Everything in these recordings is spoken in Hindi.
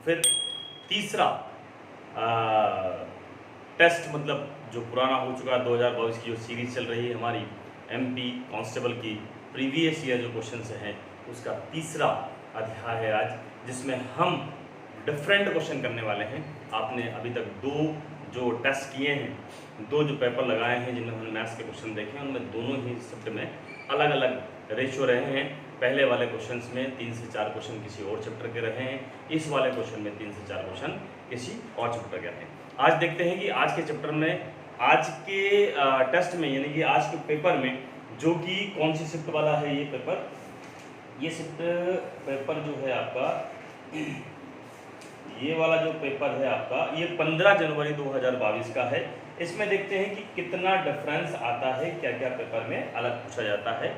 फिर तीसरा टेस्ट, मतलब जो पुराना हो चुका है 2022 की जो सीरीज चल रही है हमारी एमपी कांस्टेबल की प्रीवियस ईयर जो क्वेश्चन हैं उसका तीसरा अध्याय है आज, जिसमें हम डिफरेंट क्वेश्चन करने वाले हैं। आपने अभी तक दो जो टेस्ट किए हैं, दो जो पेपर लगाए हैं जिनमें हमने मैथ्स के क्वेश्चन देखे हैं, उनमें दोनों ही शिफ्ट में अलग अलग रेशियो रहे हैं। पहले वाले क्वेश्चंस में 3 से 4 क्वेश्चन किसी और चैप्टर के रहे हैं, इस वाले क्वेश्चन में 3 से 4 क्वेश्चन किसी और चैप्टर के रहे हैं। आज देखते हैं कि आज के चैप्टर में, आज के टेस्ट में, यानी कि आज के पेपर में, जो कि कौन सी शिफ्ट वाला है ये पेपर, ये शिफ्ट पेपर जो है आपका, ये वाला जो पेपर है आपका, ये 15 जनवरी 2022 का है। इसमें देखते हैं कि कितना डिफरेंस आता है, क्या क्या पेपर में अलग पूछा जाता है,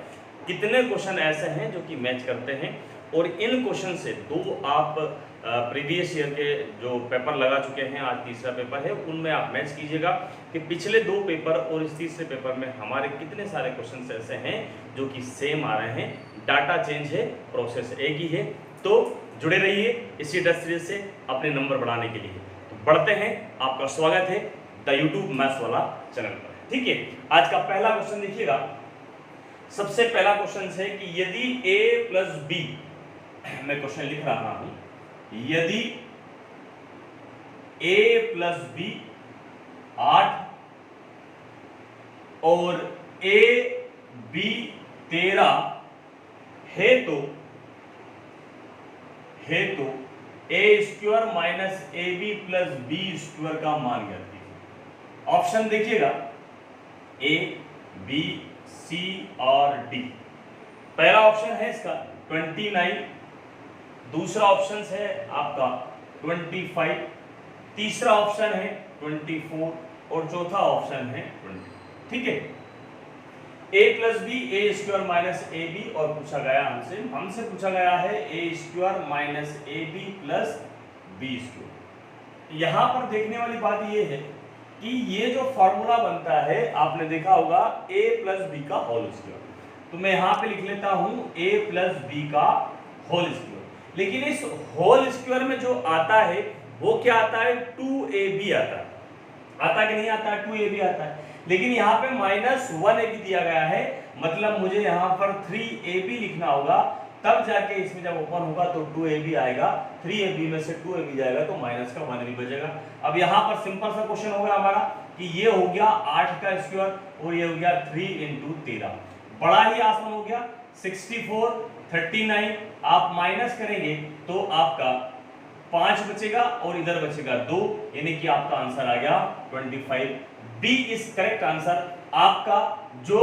कितने क्वेश्चन ऐसे हैं जो कि मैच करते हैं, और इन क्वेश्चन से दो आप प्रीवियस ईयर के जो पेपर लगा चुके हैं, आज तीसरा पेपर है, उनमें आप मैच कीजिएगा कि पिछले दो पेपर और इस तीसरे पेपर में हमारे कितने सारे क्वेश्चन ऐसे हैं जो कि सेम आ रहे हैं। डाटा चेंज है, प्रोसेस एक ही है। तो जुड़े रहिए इसी टेस्ट सीरीज से अपने नंबर बढ़ाने के लिए। तो बढ़ते हैं, आपका स्वागत है द यूट्यूब मैथ्स वाला चैनल पर। ठीक है, आज का पहला क्वेश्चन देखिएगा। सबसे पहला क्वेश्चन है कि यदि a प्लस बी, मैं क्वेश्चन लिख रहा हूं, यदि a प्लस बी 8 और a b 13 है तो a square minus A B plus B square का मान ज्ञात कीजिए। ऑप्शन देखिएगा ए, बी, सी और डी। पहला ऑप्शन है इसका 29, दूसरा ऑप्शन है आपका 25, तीसरा ऑप्शन है 24 और चौथा ऑप्शन है 20। ठीक है, a plus B, A square minus A B, और पूछा गया हमसे पूछा गया है A square minus A B plus B square. यहां पर देखने वाली बात यह है कि ये जो फॉर्मूला बनता है, आपने देखा होगा a प्लस बी का होल स्क्वायर, तो मैं यहां पे लिख लेता हूं a प्लस बी का होल स्क्वायर। लेकिन इस होल स्क्वायर में जो आता है वो क्या आता है, 2ab आता है कि नहीं आता है, 2ab आता है। लेकिन यहाँ पे -1ab दिया गया है, मतलब मुझे यहाँ पर 3ab लिखना होगा, तब जाके इसमें जब ओपन होगा तो 2ab आएगा, 3ab में से 2ab जाएगा तो माइनस का 1ab बचेगा। अब यहाँ पर सिंपल सा क्वेश्चन होगा हमारा कि ये हो गया 8 का स्क्वायर और ये हो गया 3 × 13, बड़ा ही आसान हो गया 64, 39। आप माइनस करेंगे तो आपका 5 बचेगा और इधर बचेगा 2, यानी कि आपका आंसर आ गया 25। B is correct answer. आपका जो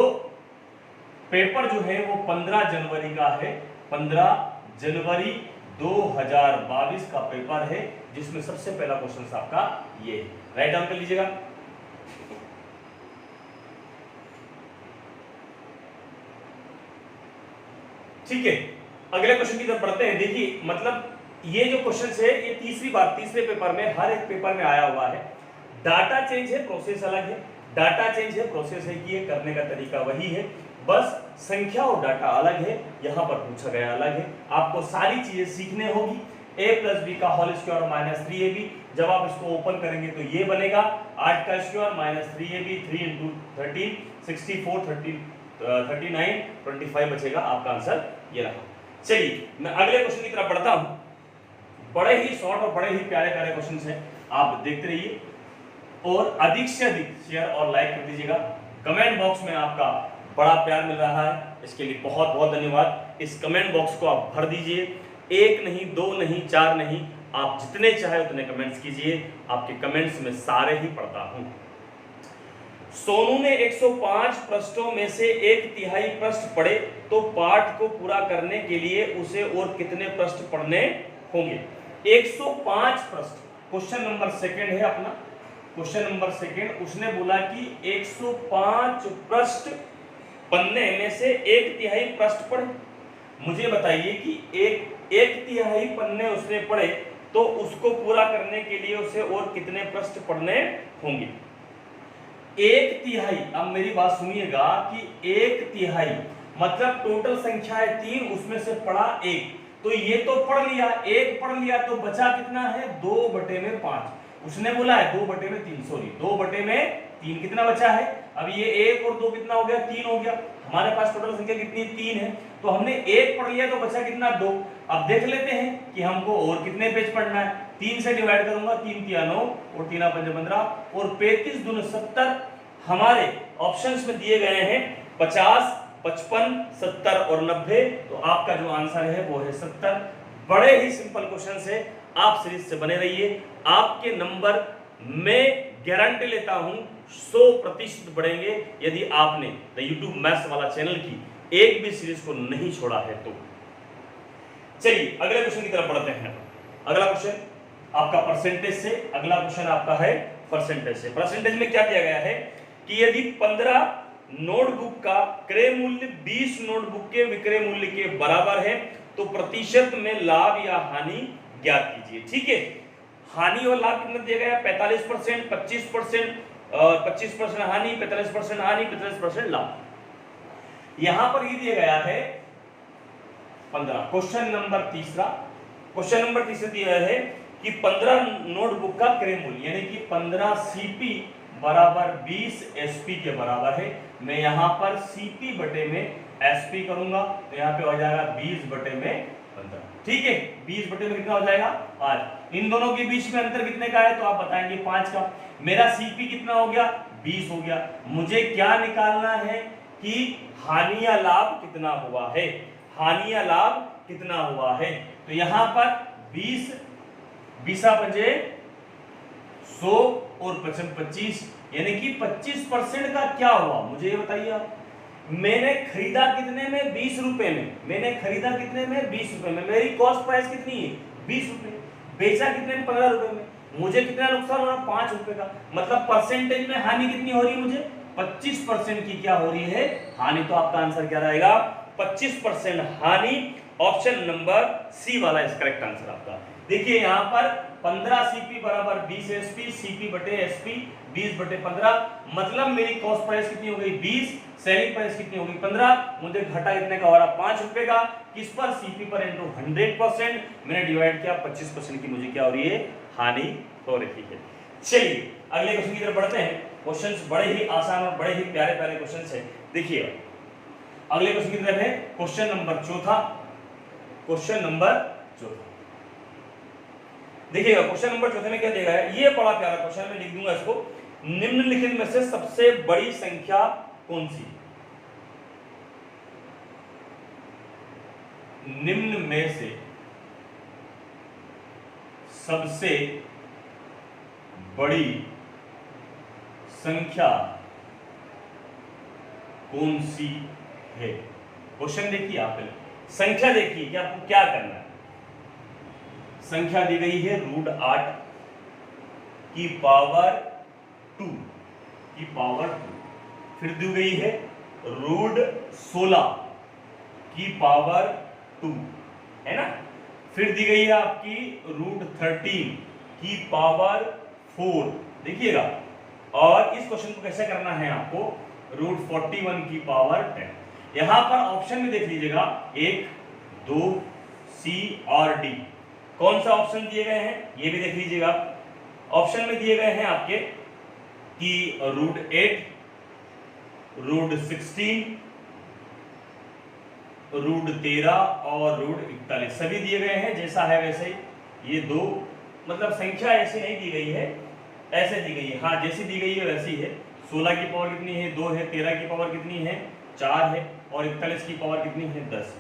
पेपर जो है वो 15 जनवरी का है, 15 जनवरी 2022 का पेपर है, जिसमें सबसे पहला क्वेश्चन आपका ये राइट डाउन कर लीजिएगा। ठीक है, अगले क्वेश्चन की तरफ बढ़ते हैं। देखिए, मतलब ये जो क्वेश्चन है ये तीसरी बार तीसरे पेपर में, हर एक पेपर में आया हुआ है। डाटा चेंज है, प्रोसेस अलग है, डाटा चेंज है, प्रोसेस है कि ये करने का तरीका वही है, बस संख्या और डाटा अलग है, यहां पर पूछा गया अलग है। आपको सारी चीजें सीखने होगी। a प्लस बी का होल स्क्वायर माइनस 3ab, जब आप इसको ओपन करेंगे तो ये बनेगा 8 का स्क्वायर माइनस 3ab, 3 × 13, 64, 39, 25 बचेगा। आपका आंसर ये रहा। चलिए मैं अगले क्वेश्चन की तरफ बढ़ता हूं। बड़े ही शॉर्ट और बड़े ही प्यारे प्यारे क्वेश्चन हैं, आप देखते रहिए और अधिक से अधिक शेयर और लाइक कर दीजिएगा। कमेंट बॉक्स में आपका बड़ा प्यार मिल रहा है, इसके लिए बहुत बहुत धन्यवाद। इस कमेंट बॉक्स को आप भर दीजिए, 1 नहीं, 2 नहीं, 4 नहीं, आप जितने चाहे उतने कमेंट्स कीजिए, आपके कमेंट्स में सारे ही पढ़ता हूं। सोनू ने 105 पृष्ठों में से 1/3 पृष्ठ पढ़े, तो पाठ को पूरा करने के लिए उसे और कितने पृष्ठ पढ़ने होंगे। 105 पृष्ठ, क्वेश्चन नंबर सेकंड है अपना, क्वेश्चन नंबर सेकंड। उसने बोला कि 105 पृष्ठ पढ़ने में से 1/3 पृष्ठ पढ़े। मुझे बताइए कि 1/3 पन्ने उसने पढ़े तो उसको पूरा करने के लिए उसे और कितने पृष्ठ पढ़ने होंगे। 1/3, अब मेरी बात सुनिएगा कि 1/3 मतलब टोटल संख्या है 3, उसमें से पढ़ा 1, तो ये तो पढ़ लिया, एक पढ़ लिया, तो बचा कितना है 2/5। उसने बोला है 2/3, सॉरी 2/3 कितना बचा है। अब ये 1 और 2 कितना हो गया 3 हो गया। हमारे पास टोटल संख्या कितनी 3 है, तो हमने 1 पढ़ लिया तो बचा कितना 2। अब देख लेते हैं कि हमको और कितने पेज पढ़ना है। 3 से डिवाइड करूंगा, 3 तिया 9 और 3 5 15 और 35 दूनी 70। हमारे ऑप्शंस में दिए गए हैं 50, 55, 70 और 90। तो आपका जो आंसर है वो है 70। बड़े ही सिंपल क्वेश्चन है, आप सीरीज से बने रहिए। आपके नंबर मैं गारंटी लेता हूं 100% बढ़ेंगे यदि आपने द यूट्यूब मैथ्स वाला चैनल की एक भी सीरीज को नहीं छोड़ा है तो। चलिए अगले क्वेश्चन की तरफ बढ़ते हैं। अगला क्वेश्चन आपका परसेंटेज से, अगला क्वेश्चन आपका है परसेंटेज से। परसेंटेज में क्या दिया गया है कि यदि 15 नोटबुक का क्रय मूल्य 20 नोटबुक के विक्रय मूल्य के बराबर है तो प्रतिशत में लाभ या हानि ज्ञात कीजिए। ठीक है, हानि और लाभ कितना दिया गया है 45%, 25%, 25% हानि, 45% हानि, 45% लाभ। यहां पर ये दिया गया है 15। क्वेश्चन नंबर तीसरा दिया है कि 15 नोटबुक का क्रय मूल्य यानी कि 15 सीपी बराबर 20 एसपी के बराबर है। मैं यहां पर सीपी बटे में एसपी करूंगा तो यहां पे हो जाएगा 20 बटे में 15। ठीक है, 20 बटे में कितना हो जाएगा 5। इन दोनों के बीच में अंतर कितने का है तो आप बताएंगे 5 का। मेरा सीपी कितना हो गया 20 हो गया। मुझे क्या निकालना है कि हानि या लाभ कितना हुआ है, हानि या लाभ कितना हुआ है। तो यहां पर 20 पंजे 100 और 25 यानी कि 25% का क्या हुआ मुझे ये बताइए आप। मैंने खरीदा कितने में 20 रुपए में, मैंने खरीदा कितने में 20 रुपए में, मेरी कॉस्ट प्राइस कितनी है 20 रुपए, बेचा कितने में 15 रुपए में, मुझे कितना नुकसान हो रहा 5 रुपए का। मतलब परसेंटेज में हानि कितनी हो रही है मुझे 25% की क्या हो रही है हानि। तो आपका आंसर क्या रहेगा 25% हानि। ऑप्शन नंबर सी वाला इस करेक्ट आंसर आपका। देखिए यहां पर 15 सीपी बराबर 20 एसपी, सीपी बटे एसपी 20 बटे 15, मतलब मेरी कॉस्ट प्राइस कितनी हो गई 20, सेलिंग प्राइस कितनी हो गई 15, मुझे घाटा कितने का हो रहा 5 रुपए का। किस पर सीपी पर इनटू 100%, मैंने डिवाइड किया 25% की मुझे क्या हो रही है हानि हो रही है। चलिए अगले क्वेश्चन की तरफ बढ़ते हैं। क्वेश्चंस बड़े ही आसान और बड़े ही प्यारे प्यारे क्वेश्चंस हैं। देखिए अगले क्वेश्चन की तरफ है क्वेश्चन नंबर चौथा। देखिएगा क्वेश्चन नंबर चौथे में क्या दिया गया है, ये बड़ा प्यारा क्वेश्चन मैं लिख दूंगा इसको। निम्नलिखित में से सबसे बड़ी संख्या कौन सी, निम्न में से सबसे बड़ी संख्या कौन सी है। क्वेश्चन देखिए आप, संख्या देखिए कि आपको क्या करना है। संख्या दी गई है √8 की पावर 2 फिर दी गई है √16 की पावर 2 है ना, फिर दी गई है आपकी √13 की पावर 4 देखिएगा। और इस क्वेश्चन को कैसे करना है आपको √41 की पावर 10। यहां पर ऑप्शन में देख लीजिएगा 1, 2, सी और डी, कौन सा ऑप्शन दिए गए हैं ये भी देख लीजिएगा। ऑप्शन में दिए गए हैं आपके कि √8, √16, √13 और √41 सभी दिए गए हैं। जैसा है वैसे ही ये दो, मतलब संख्या ऐसी नहीं दी गई है, ऐसे दी गई है। हाँ जैसी दी गई है वैसी है। 16 की पावर कितनी है 2 है, 13 की पावर कितनी है 4 है और 41 की पावर कितनी है 10।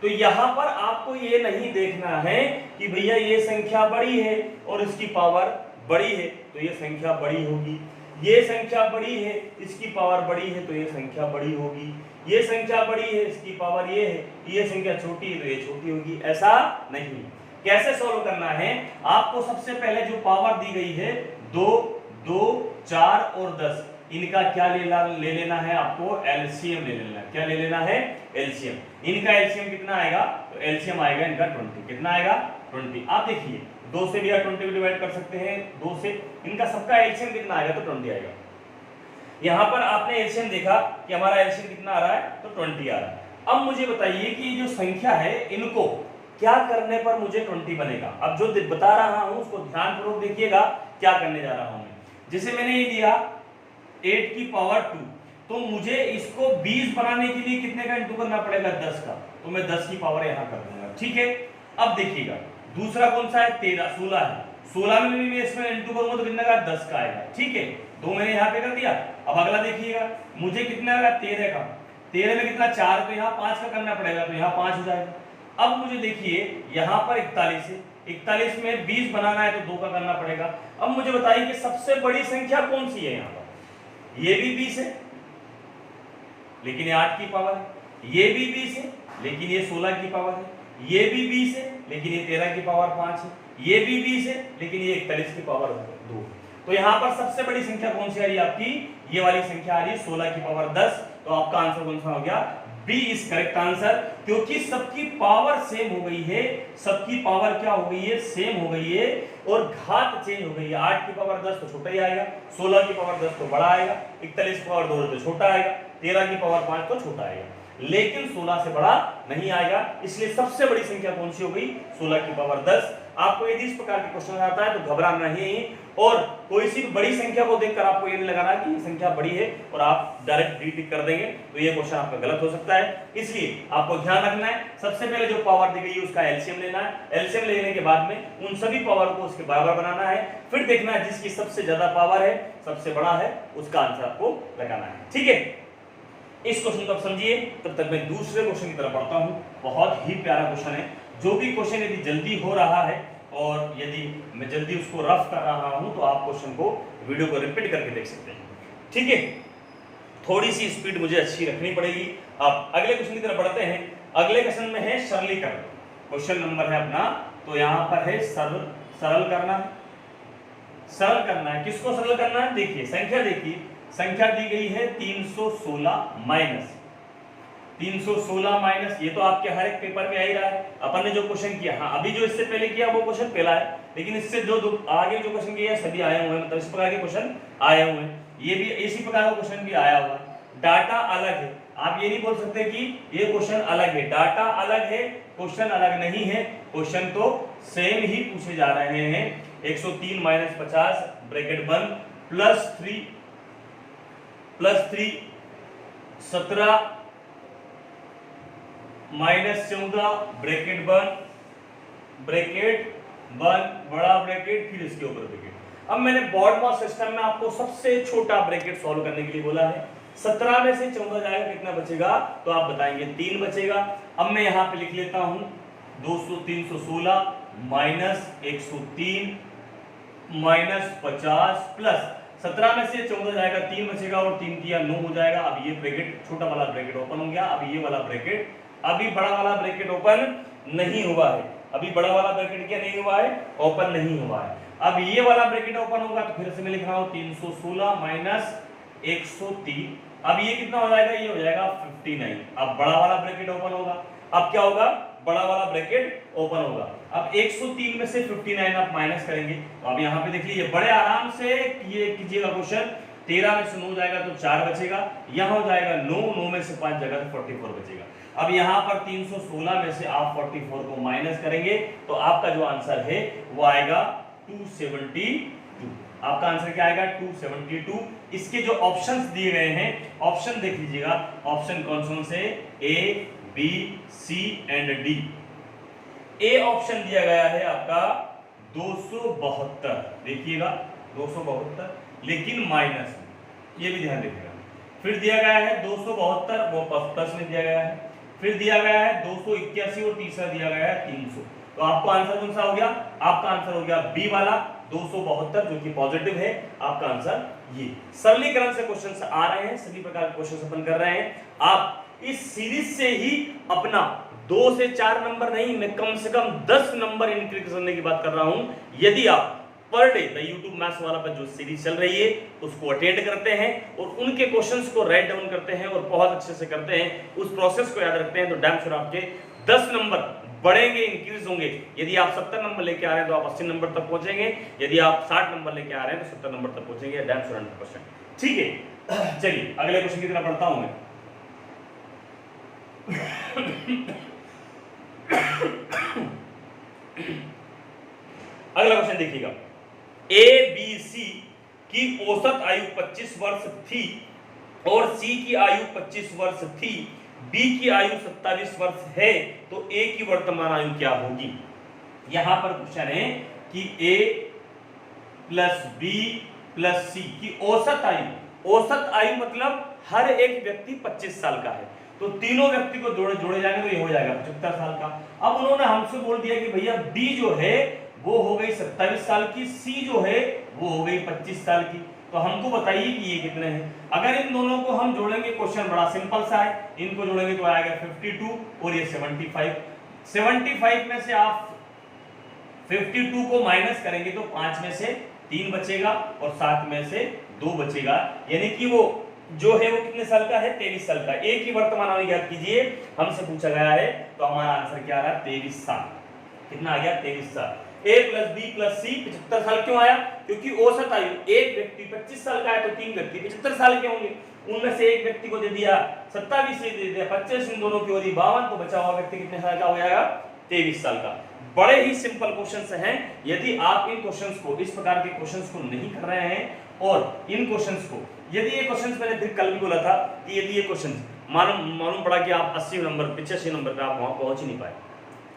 तो यहां पर आपको ये नहीं देखना है कि भैया ये संख्या बड़ी है और इसकी पावर बड़ी है तो ये संख्या बड़ी होगी, ये संख्या बड़ी है इसकी पावर बड़ी है तो ये संख्या बड़ी होगी, ये संख्या बड़ी है इसकी पावर ये है, ये संख्या छोटी है तो ये छोटी होगी। ऐसा नहीं। कैसे सॉल्व करना है, आपको सबसे पहले जो पावर दी गई है 2, 2, 4 और 10, इनका क्या ले लेना है आपको एलसीएम ले लेना है। क्या ले लेना है एलसीएम। इनका एलसीएम कितना आएगा तो एलसीएम आएगा इनका 20। कितना आएगा 20। आप देखिए 2 से भी 20 को डिवाइड कर सकते हैं 2 से, इनका सबका एलसीएम कितना आएगा तो 20 आएगा। यहां पर आपने एलसीएम देखा कि हमारा एलसीएम कितना आ रहा है तो 20 आ रहा है। अब मुझे बताइए कि जो संख्या है इनको क्या करने पर मुझे 20 बनेगा। अब जो बता रहा हूं उसको ध्यानपूर्वक देखिएगा क्या करने जा रहा हूं मैं। जैसे मैंने ये दिया 8 की पावर 2, तो मुझे इसको 20 बनाने के लिए कितने का इंटू करना पड़ेगा, 10 का, तो मैं 10 की पावर यहां कर दूंगा। ठीक है, अब देखिएगा दूसरा कौन सा है, 16 है, 16 में भी मैं इसमें इंटू करूंगा तो कितने का, 10 का आएगा। ठीक है, दो मैंने यहाँ पे कर दिया। अब अगला देखिएगा मुझे कितना आएगा, 13 का, 13 में कितना 4, तो यहाँ 5 का करना पड़ेगा, तो यहाँ 5 हो जाएगा। अब मुझे देखिए यहाँ पर 41 है, 41 में 20 बनाना है तो 2 का करना पड़ेगा। अब मुझे बताइए कि सबसे बड़ी संख्या कौन सी है यहाँ पर, ये भी 20 है लेकिन ये 8 की पावर है, ये भी 20 है लेकिन ये 16 की पावर है, ये भी 20 है लेकिन ये 13 की पावर 5 है, ये भी 20 है लेकिन ये 41 की पावर 2। तो यहाँ पर सबसे बड़ी संख्या कौन सी आ रही है आपकी, ये वाली संख्या आ रही है 16 की पावर 10। तो आपका आंसर कौन सा हो गया, बी इज करेक्ट आंसर, क्योंकि सबकी पावर सेम हो गई है, सबकी पावर क्या हो गई है, सेम हो गई है और घात चेंज हो गई है। 8 की पावर 10 तो छोटा ही आएगा, 16 की पावर 10 तो बड़ा आएगा, 41 की पावर 2 तो छोटा आएगा, 13 की पावर 5 तो छोटा आएगा, लेकिन 16 से बड़ा नहीं आएगा। इसलिए सबसे बड़ी संख्या कौन सी हो गई, 16 की पावर 10। आपको यदि इस प्रकार के क्वेश्चन आता है तो घबराना नहीं, और कोई सी बड़ी संख्या को देखकर आपको ये नहीं लगाना कि ये संख्या बड़ी है और आप डायरेक्ट डी टिक कर देंगे, तो ये क्वेश्चन आपका गलत हो सकता है। इसलिए आपको ध्यान रखना है, सबसे पहले जो पावर दी गई है उसका एलसीएम लेना है, एलसीएम लेने के बाद में उन सभी पावर को उसके बराबर बनाना है, फिर देखना है जिसकी सबसे ज्यादा पावर है, सबसे बड़ा है, उसका आंसर आपको लगाना है। ठीक है, इस क्वेश्चन को आप समझिए, तब तक मैं दूसरे क्वेश्चन की तरफ बढ़ता हूं। बहुत ही प्यारा क्वेश्चन है, जो भी क्वेश्चन यदि जल्दी हो रहा है और यदि मैं जल्दी उसको रफ कर रहा हूं तो आप क्वेश्चन को वीडियो को रिपीट करके देख सकते हैं। ठीक है, थोड़ी सी स्पीड मुझे अच्छी रखनी पड़ेगी। अब अगले क्वेश्चन की तरफ बढ़ते हैं। अगले क्वेश्चन में है सरलीकरण, क्वेश्चन नंबर है अपना, तो यहां पर है सरल करना है, सरल करना है। किसको सरल करना है, देखिए संख्या, देखिए संख्या दी गई है 316 माइनस 316 माइनस, ये तो आपके हर एक पेपर में आ ही रहा है। अपन ने जो क्वेश्चन किया, हाँ अभी जो इससे पहले किया वो क्वेश्चन पहला है, लेकिन इससे जो आगे जो क्वेश्चन किया है सभी आए हुए हैं, मतलब इस प्रकार के क्वेश्चन आए हुए हैं, ये भी इसी प्रकार का क्वेश्चन भी आया हुआ है। डाटा अलग है, आप ये नहीं बोल सकते कि ये क्वेश्चन अलग है, डाटा अलग है, क्वेश्चन अलग नहीं है, क्वेश्चन तो सेम ही पूछे जा रहे हैं। 103 माइनस 50 ब्रैकेट बंद प्लस 3 17 माइनस 14 ब्रैकेट बंद बड़ा ब्रैकेट, फिर इसके ऊपर ब्रैकेट। अब मैंने बोर्ड मॉस सिस्टम में आपको सबसे छोटा ब्रैकेट सॉल्व करने के लिए बोला है। 17 में से 14 जाएगा, कितना बचेगा, तो आप बताएंगे 3 बचेगा। अब मैं यहां पे लिख लेता हूं 316 माइनस 103 माइनस 50 प्लस 17 में से 14 जाएगा, 3 बचेगा और 3 किया 9 हो जाएगा। अब ये ब्रैकेट, छोटा वाला ब्रैकेट ओपन हो गया। अब ये वाला ब्रैकेट, अभी बड़ा वाला ब्रैकेट ओपन नहीं हुआ है, अभी बड़ा वाला ब्रैकेट क्या नहीं हुआ है, ओपन नहीं हुआ है। अब ये वाला ब्रैकेट ओपन होगा तो फिर से मैं लिख रहा हूं 316 माइनस 103, अब ये कितना हो जाएगा, ये हो जाएगा 59। अब बड़ा वाला ब्रैकेट ओपन होगा, अब क्या होगा, बड़ा वाला ब्रैकेट ओपन होगा। अब 103 में से 59 आप माइनस करेंगे, तो अब यहाँ पे देख लीजिए बड़े आराम से ये कीजिएगा क्वेश्चन। 13 में से 9 जाएगा तो 4 बचेगा, यहाँ हो जाएगा 9 में से 5 जाएगा तो 44 बचेगा। अब यहाँ पर 316 में से आप 44 को माइनस करेंगे तो आपका जो आंसर है वो आएगा 272। आपका आंसर क्या आएगा, 272। इसके जो ऑप्शंस दिए गए हैं, ऑप्शन देख लीजिएगा, ऑप्शन कौन कौन से, A B C and D. A option दिया गया है आपका 272, देखिएगा 272, लेकिन माइनस, ये भी ध्यान रखिएगा। फिर दिया गया है 272, वो प्लस में दिया गया है। फिर दिया गया है 281 और तीसरा दिया गया है 300। तो आपका आंसर कौन सा हो गया, आपका आंसर हो गया बी वाला 272, जो कि पॉजिटिव है। आपका आंसर ये। सरलीकरण से क्वेश्चंस आ रहे हैं, सभी प्रकार के क्वेश्चंस अपन कर रहे हैं। आप इस सीरीज से ही अपना 2 से 4 नंबर नहीं, मैं कम से कम 10 नंबर इंक्रीज करने की बात कर रहा हूं। यदि आप per day the YouTube maths वाला पर जो सीरीज चल रही है उसको अटेंड करते हैं और उनके क्वेश्चंस को राइट डाउन करते हैं और बहुत अच्छे से करते हैं, उस प्रोसेस को याद रखते हैं, तो डैम श्योर आपके 10 नंबर बढ़ेंगे, इंक्रीज होंगे। यदि आप 70 नंबर लेके आ रहे हैं तो आप 80 नंबर तक पहुंचेंगे, यदि आप 60 नंबर लेके आ रहे हैं तो 70 नंबर तक पहुंचेंगे, डैम श्योर 100%। ठीक है, चलिए अगले क्वेश्चन की तरफ बढ़ता हूं मैं। अगला क्वेश्चन देखिएगा, ए बी सी की औसत आयु 25 वर्ष थी और सी की आयु 25 वर्ष थी, बी की आयु 27 वर्ष है, तो ए की वर्तमान आयु क्या होगी। यहां पर क्वेश्चन है कि ए प्लस बी प्लस सी की औसत आयु मतलब हर एक व्यक्ति 25 साल का है, तो तीनों व्यक्ति को जोड़े जाएंगे तो ये हो जाएगा 75 साल का। अब उन्होंने हमसे बोल दिया कि भैया बी जो है वो हो गई 27 साल की, सी जो है वो हो गई 25 साल की, तो हमको बताइए कि ये कितने हैं। अगर इन दोनों को हम जोड़ेंगे, क्वेश्चन बड़ा सिंपल सा है, इनको जोड़ेंगे तो आएगा 52 और ये 75 में से आप 52 को माइनस करेंगे तो 5 में से 3 बचेगा और 7 में से 2 बचेगा, यानी कि वो जो है वो कितने साल का है, 23 साल का। ए की वर्तमान आयु ज्ञात कीजिए, हमसे पूछा गया है, तो हमारा आंसर क्या आ रहा है, 23 साल। कितना आ गया, 23 साल। ए प्लस बी प्लस सी 75 साल क्यों आया, क्योंकि औसत आयु एक व्यक्ति 25 साल का है तो 3 व्यक्ति 75 साल के होंगे, उनमें से एक व्यक्ति को दे दिया 27 से दे दिया 25, इन दोनों की होगी 52, तो बचा हुआ व्यक्ति कितने साल का हो जाएगा, 23 साल का। बड़े ही सिंपल क्वेश्चंस हैं। यदि आप इन क्वेश्चंस को, इस प्रकार के क्वेश्चंस को नहीं कर रहे हैं, और इन क्वेश्चंस को, यदि ये क्वेश्चंस मैंने फिर कल भी बोला था कि यदि ये क्वेश्चंस मालूम पड़ा कि आप 80 नंबर 85 नंबर पे आप वहां पहुंच ही नहीं पाए,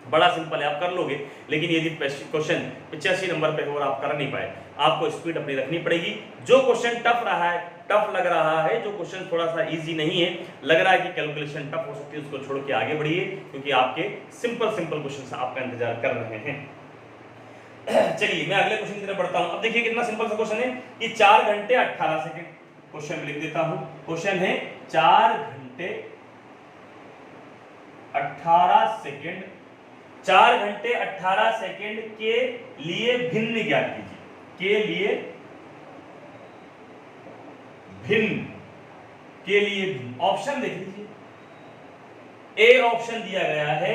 बड़ा सिंपल है, आप कर लोगे, लेकिन यदि क्वेश्चन 85 नंबर पे हो और आप कर नहीं पाए, आपको स्पीड अपनी रखनी पड़ेगी। जो क्वेश्चन टफ रहा है, टफ लग रहा है, जो क्वेश्चन थोड़ा सा इजी नहीं है, लग रहा है कि कैलकुलेशन टफ हो सकती है, उसको छोड़ के आगे बढ़िए, क्योंकि आपके सिंपल क्वेश्चन आपका इंतजार कर रहे हैं। चलिए मैं अगले क्वेश्चन की तरफ बढ़ता हूं। अब देखिए कितना सिंपल सा क्वेश्चन है कि 4 घंटे 18 सेकंड, क्वेश्चन में लिख देता हूं, क्वेश्चन है 4 घंटे 18 सेकंड, 4 घंटे 18 सेकंड के लिए भिन्न ज्ञात कीजिए, के लिए भिन्न। ऑप्शन देख लीजिए, ए ऑप्शन दिया गया है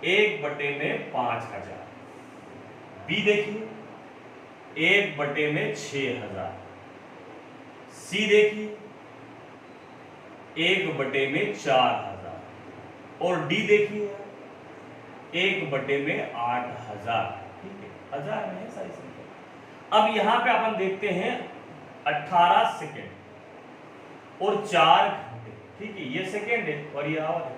1/5000, बी देखिए 1/6000, सी देखिए 1/4000 और डी देखिए 1/8000। ठीक है, 1000 में है सारी संख्या। अब यहां पे अपन देखते हैं 18 सेकेंड और 4 घंटे, ठीक है, ये सेकेंड है और ये आवर है।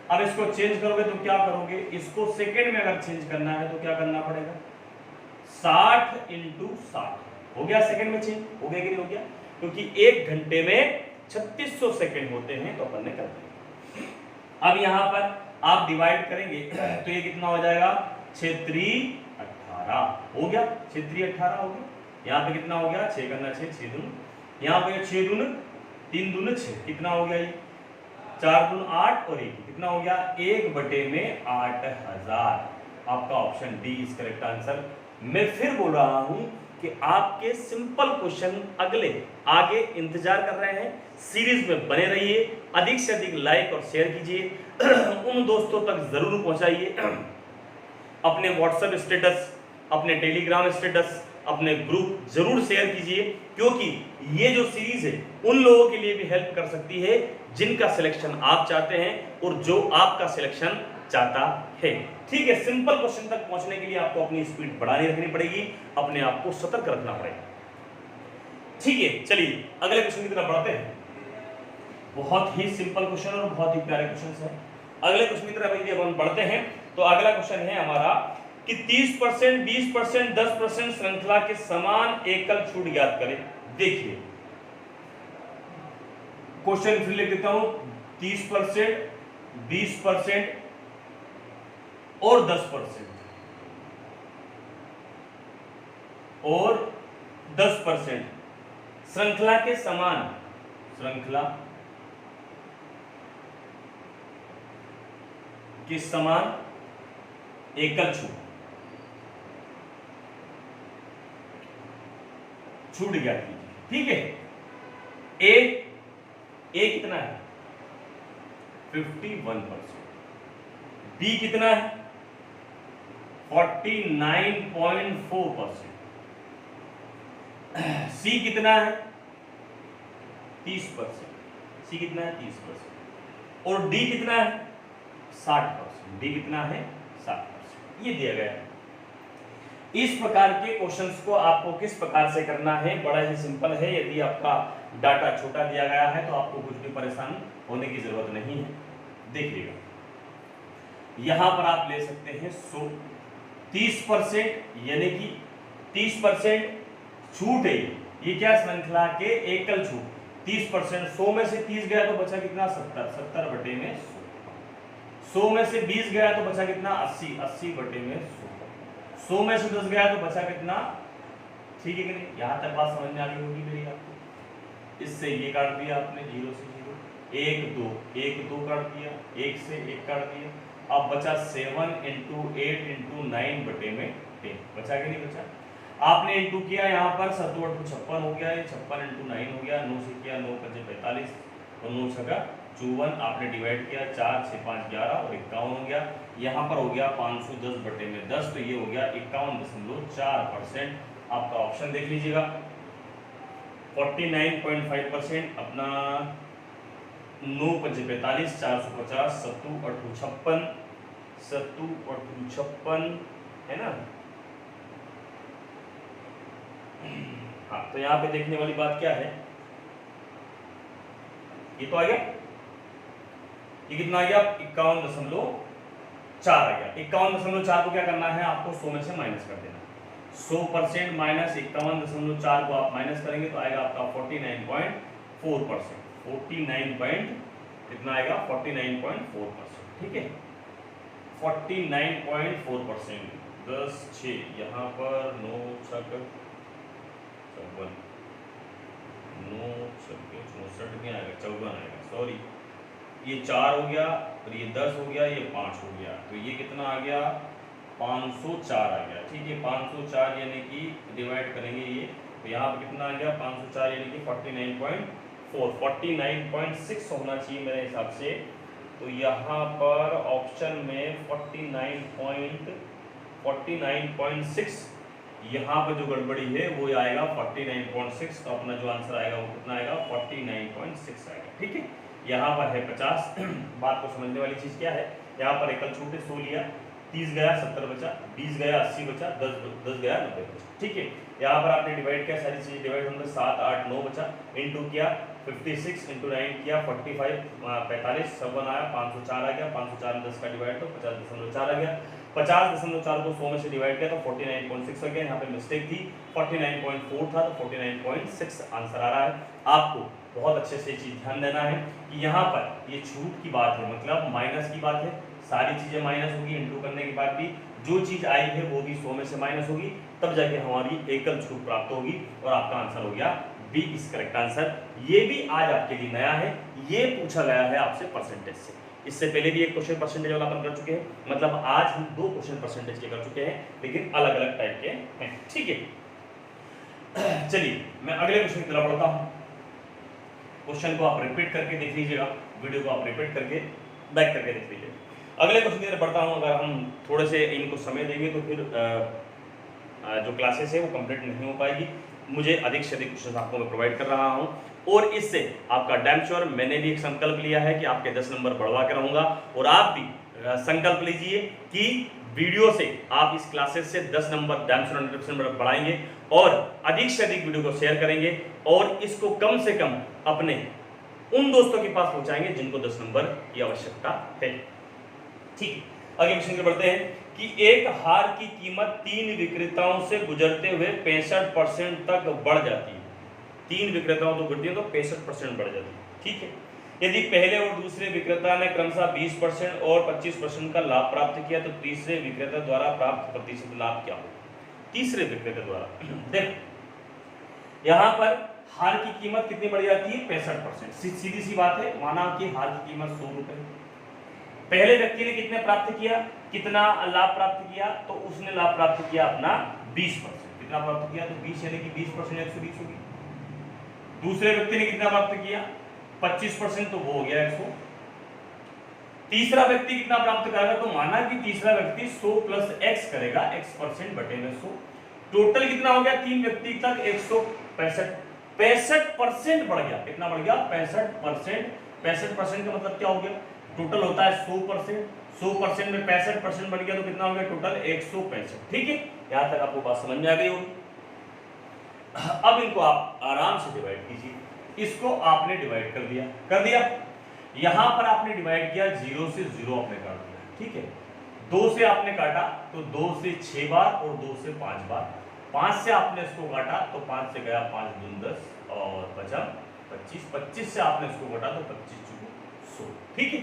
अब इसको चेंज करोगे तो क्या करोगे, इसको सेकेंड में अगर चेंज करना है तो क्या करना पड़ेगा, 60 × 60 हो गया, सेकेंड में चेंज हो गया कि नहीं हो गया, क्योंकि 1 घंटे में 3600 सेकेंड होते हैं, तो अपन ने कर दिया। अब यहां पर आप डिवाइड करेंगे तो ये कितना हो जाएगा, 6×3=18 हो गया, 6×3=18 हो गया। यहाँ पे कितना हो गया, 6 करना 6, 6 दून, यहाँ पे 6 दून 3 दून 6, कितना हो गया ये 4 दून 8 और 1 कितना हो गया, 1/8000। आपका option D is correct answer. मैं फिर बोल रहा हूं कि आपके सिंपल क्वेश्चन अगले आगे इंतजार कर रहे हैं, सीरीज में बने रहिए, अधिक से अधिक लाइक और शेयर कीजिए, उन दोस्तों तक जरूर पहुंचाइए, अपने व्हाट्सएप स्टेटस, अपने टेलीग्राम स्टेटस, अपने ग्रुप जरूर शेयर कीजिए, क्योंकि ये जो सीरीज है उन लोगों के लिए भी हेल्प कर सकती है जिनका सिलेक्शन आप चाहते हैं और जो आपका सिलेक्शन चाहता है। ठीक है, सिंपल क्वेश्चन तक पहुंचने के लिए आपको अपनी स्पीड बढ़ानी रखनी पड़ेगी, अपने आप को सतर्क रखना पड़ेगा। ठीक है, चलिए अगले क्वेश्चन की तरफ बढ़ते हैं। बहुत ही सिंपल क्वेश्चन और बहुत ही प्यारे क्वेश्चन है। अगले क्वेश्चन की तरफ यदि अपन बढ़ते हैं तो अगला क्वेश्चन है हमारा कि 30%, 20%, 10% श्रृंखला के समान एकल छूट ज्ञात करें। देखिए क्वेश्चन फिर लिख देता हूं, 30%, 20% और 10% और 10% श्रृंखला के समान, श्रृंखला के समान एकल छूट ज्ञात कीजिए। ठीक है, ए कितना है 51%, बी कितना है 49.4%, सी कितना है 30%, सी कितना है 30% और डी कितना है 60%। 7%, डी कितना है 7%, ये दिया गया है। इस प्रकार के क्वेश्चंस को आपको किस प्रकार से करना है, बड़ा ही सिंपल है। यदि आपका डाटा छोटा दिया गया है तो आपको कुछ भी परेशान होने की जरूरत नहीं है। देखिएगा यहां पर आप ले सकते हैं 100, 30% यानी कि 30% छूट है। ये क्या श्रृंखला के एकल छूट 30%, 100 में से 30 गया तो बचा कितना 70, 70 बटे में 100 में से 20 गया तो बचा कितना 80, 80 बटे में 100 में से 10 गया तो बचा कितना, ठीक है कि नहीं, यहां तक बात समझ में आ गई होगी मेरी आपको। इससे ये काट दिया आपने 0 से 0, 1 2, 1 2 काट दिया, 1 से 1 काट दिया, अब बचा 7 × 8 × 9 बटे में 10, बचा कि नहीं बचा। आपने इंटू किया यहाँ पर 7 8 56 हो गया, ये 56 × 9 हो गया, 9 से किया 9 × 45 और 9 छका 54, आपने डिवाइड किया 4 6 5 11 और 51 हो गया। यहाँ पर हो गया 510 बटे में 10, तो ये हो गया 51.4%। आपका ऑप्शन देख लीजिएगा 49.5% अपना 9 × 45 450, 7 8 56, 7 8 56 है ना। हाँ, तो यहाँ पे देखने वाली बात क्या है, ये तो आ गया, ये कितना आ गया 51.4 आ गया। 51.4 को क्या करना है आपको 100 में से माइनस कर देना। 100% माइनस 51.4 को आप माइनस करेंगे तो आएगा आपका 49.4%, 49 कितना आएगा 49.4%, ठीक है 49.4%। 10 6 यहाँ पर 9 6 54, 9 64 में आएगा 54 आएगा, सॉरी ये 4 हो गया और ये 10 हो गया, ये 5 हो गया, तो ये कितना आ गया 504 आ गया, ठीक है 504 यानी कि डिवाइड करेंगे ये, तो यहाँ पर कितना आ गया 504 यानी कि 49.4, 49.6 होना चाहिए मेरे हिसाब से। तो यहाँ पर ऑप्शन में 49.6 यहाँ पर जो गड़बड़ी है वो आएगा 49.6, तो अपना जो आंसर आएगा वो कितना आएगा 49.6 आएगा, ठीक है। यहाँ पर है 50। बात को समझने वाली चीज क्या है, यहाँ पर एकल छूट है 100 लिया, 30 गया 70 बचा, 20 गया 80 बचा, 10 गया 90 बचा, ठीक है। यहाँ पर आपने डिवाइड किया, सारी चीजें डिवाइड होंगे, 7 8 9 बचा, इंटू किया 56 × 9 किया 45 45 7 आया 504 आ गया, 504 में 10 का डिवाइड तो 50.4 आ गया, 50.4 को 100 में से डिवाइड किया तो 49.6 आ गया। यहाँ पे मिस्टेक थी 49.4 था तो 49.6 आंसर आ रहा है। आपको बहुत अच्छे से चीज ध्यान देना है कि यहाँ पर ये छूट की बात है, मतलब माइनस की बात है, सारी चीजें माइनस होगी, इंटू करने के बाद भी जो चीज आई है वो भी 100 में से माइनस होगी, तब जाके हमारी एकल छूट प्राप्त होगी और आपका आंसर हो गया बी इज करेक्ट आंसर। ये भी आज आपके लिए नया है, ये पूछा गया है आपसे परसेंटेज से। इससे पहले भी एक क्वेश्चन परसेंटेज वाला अपन कर चुके हैं, मतलब आज हम 2 क्वेश्चन परसेंटेज के कर चुके हैं, लेकिन अलग अलग टाइप के हैं, ठीक है। चलिए मैं अगले क्वेश्चन की तरफ बढ़ता हूं। क्वेश्चन को आप रिपीट करके देख लीजिएगा, वीडियो को आप रिपीट करके बैक करके देख लीजिए। अगले क्वेश्चन की तरफ बढ़ता हूं। अगर हम थोड़े से इनको समय देंगे तो फिर जो क्लासेस है वो कंप्लीट नहीं हो पाएगी। मुझे अधिक से अधिक क्वेश्चन आपको मैं प्रोवाइड कर रहा हूं और इससे आपका डैम श्योर मैंने भी एक संकल्प लिया है कि आपके 10 नंबर बढ़वा के रहूंगा और आप भी संकल्प लीजिए कि वीडियो से आप इस क्लासेस से 10 नंबर डैम श्योर 100% बढ़ाएंगे और अधिक से अधिक वीडियो को शेयर करेंगे और इसको कम से कम अपने उन दोस्तों के पास पहुंचाएंगे जिनको 10 नंबर की आवश्यकता है, ठीक। आगे क्वेश्चन बढ़ते हैं कि एक हार की कीमत 3 विक्रेताओं से गुजरते हुए 65% तक बढ़ जाती है। 3 विक्रेताओं तो गुजरती है तो 65% बढ़ जाती है, ठीक है। यदि पहले और दूसरे विक्रेता ने क्रमशः 20% और 25% का लाभ प्राप्त किया तो तीसरे विक्रेता द्वारा प्राप्त प्रतिशत लाभ क्या होगा? तीसरे विक्रेता द्वारा देखो यहाँ पर हार की कीमत कितनी बढ़ जाती है 65%। सीधी सी बात है, माना कि हार की कीमत 100 रुपए, पहले व्यक्ति ने कितने प्राप्त किया, कितना लाभ प्राप्त किया, तो उसने लाभ प्राप्त किया अपना 20%। कितना प्राप्त किया तो 20 यानी कि 20% 120 होगी। दूसरे व्यक्ति ने कितना प्राप्त किया 25% तो वो हो गया 100। तीसरा व्यक्ति कितना प्राप्त करेगा तो माना कि तीसरा व्यक्ति 100 + x करेगा, x% बटे में 100। टोटल कितना हो गया 3 व्यक्ति तक 165, 65% बढ़ गया। कितना बढ़ गया 65%। 65% का मतलब क्या हो गया, टोटल होता है 100%, 100% में 65% बन गया तो कितना हो गया टोटल 165। ठीक है, यहां तक आपको बात समझ में आ गई होगी। अब इनको आप आराम से डिवाइड कीजिए। इसको आपने डिवाइड कर दिया। यहां पर आपने डिवाइड किया 0 से 0 आपने काट दिया। ठीक है, 2 से आपने काटा तो 2 से 6 बार और 2 से 5 बार, 5 से आपने इसको काटा तो 5 से गया 5 दूनी 10 और बचा 25, 25 से आपने इसको काटा तो 25 चुको 100। ठीक है,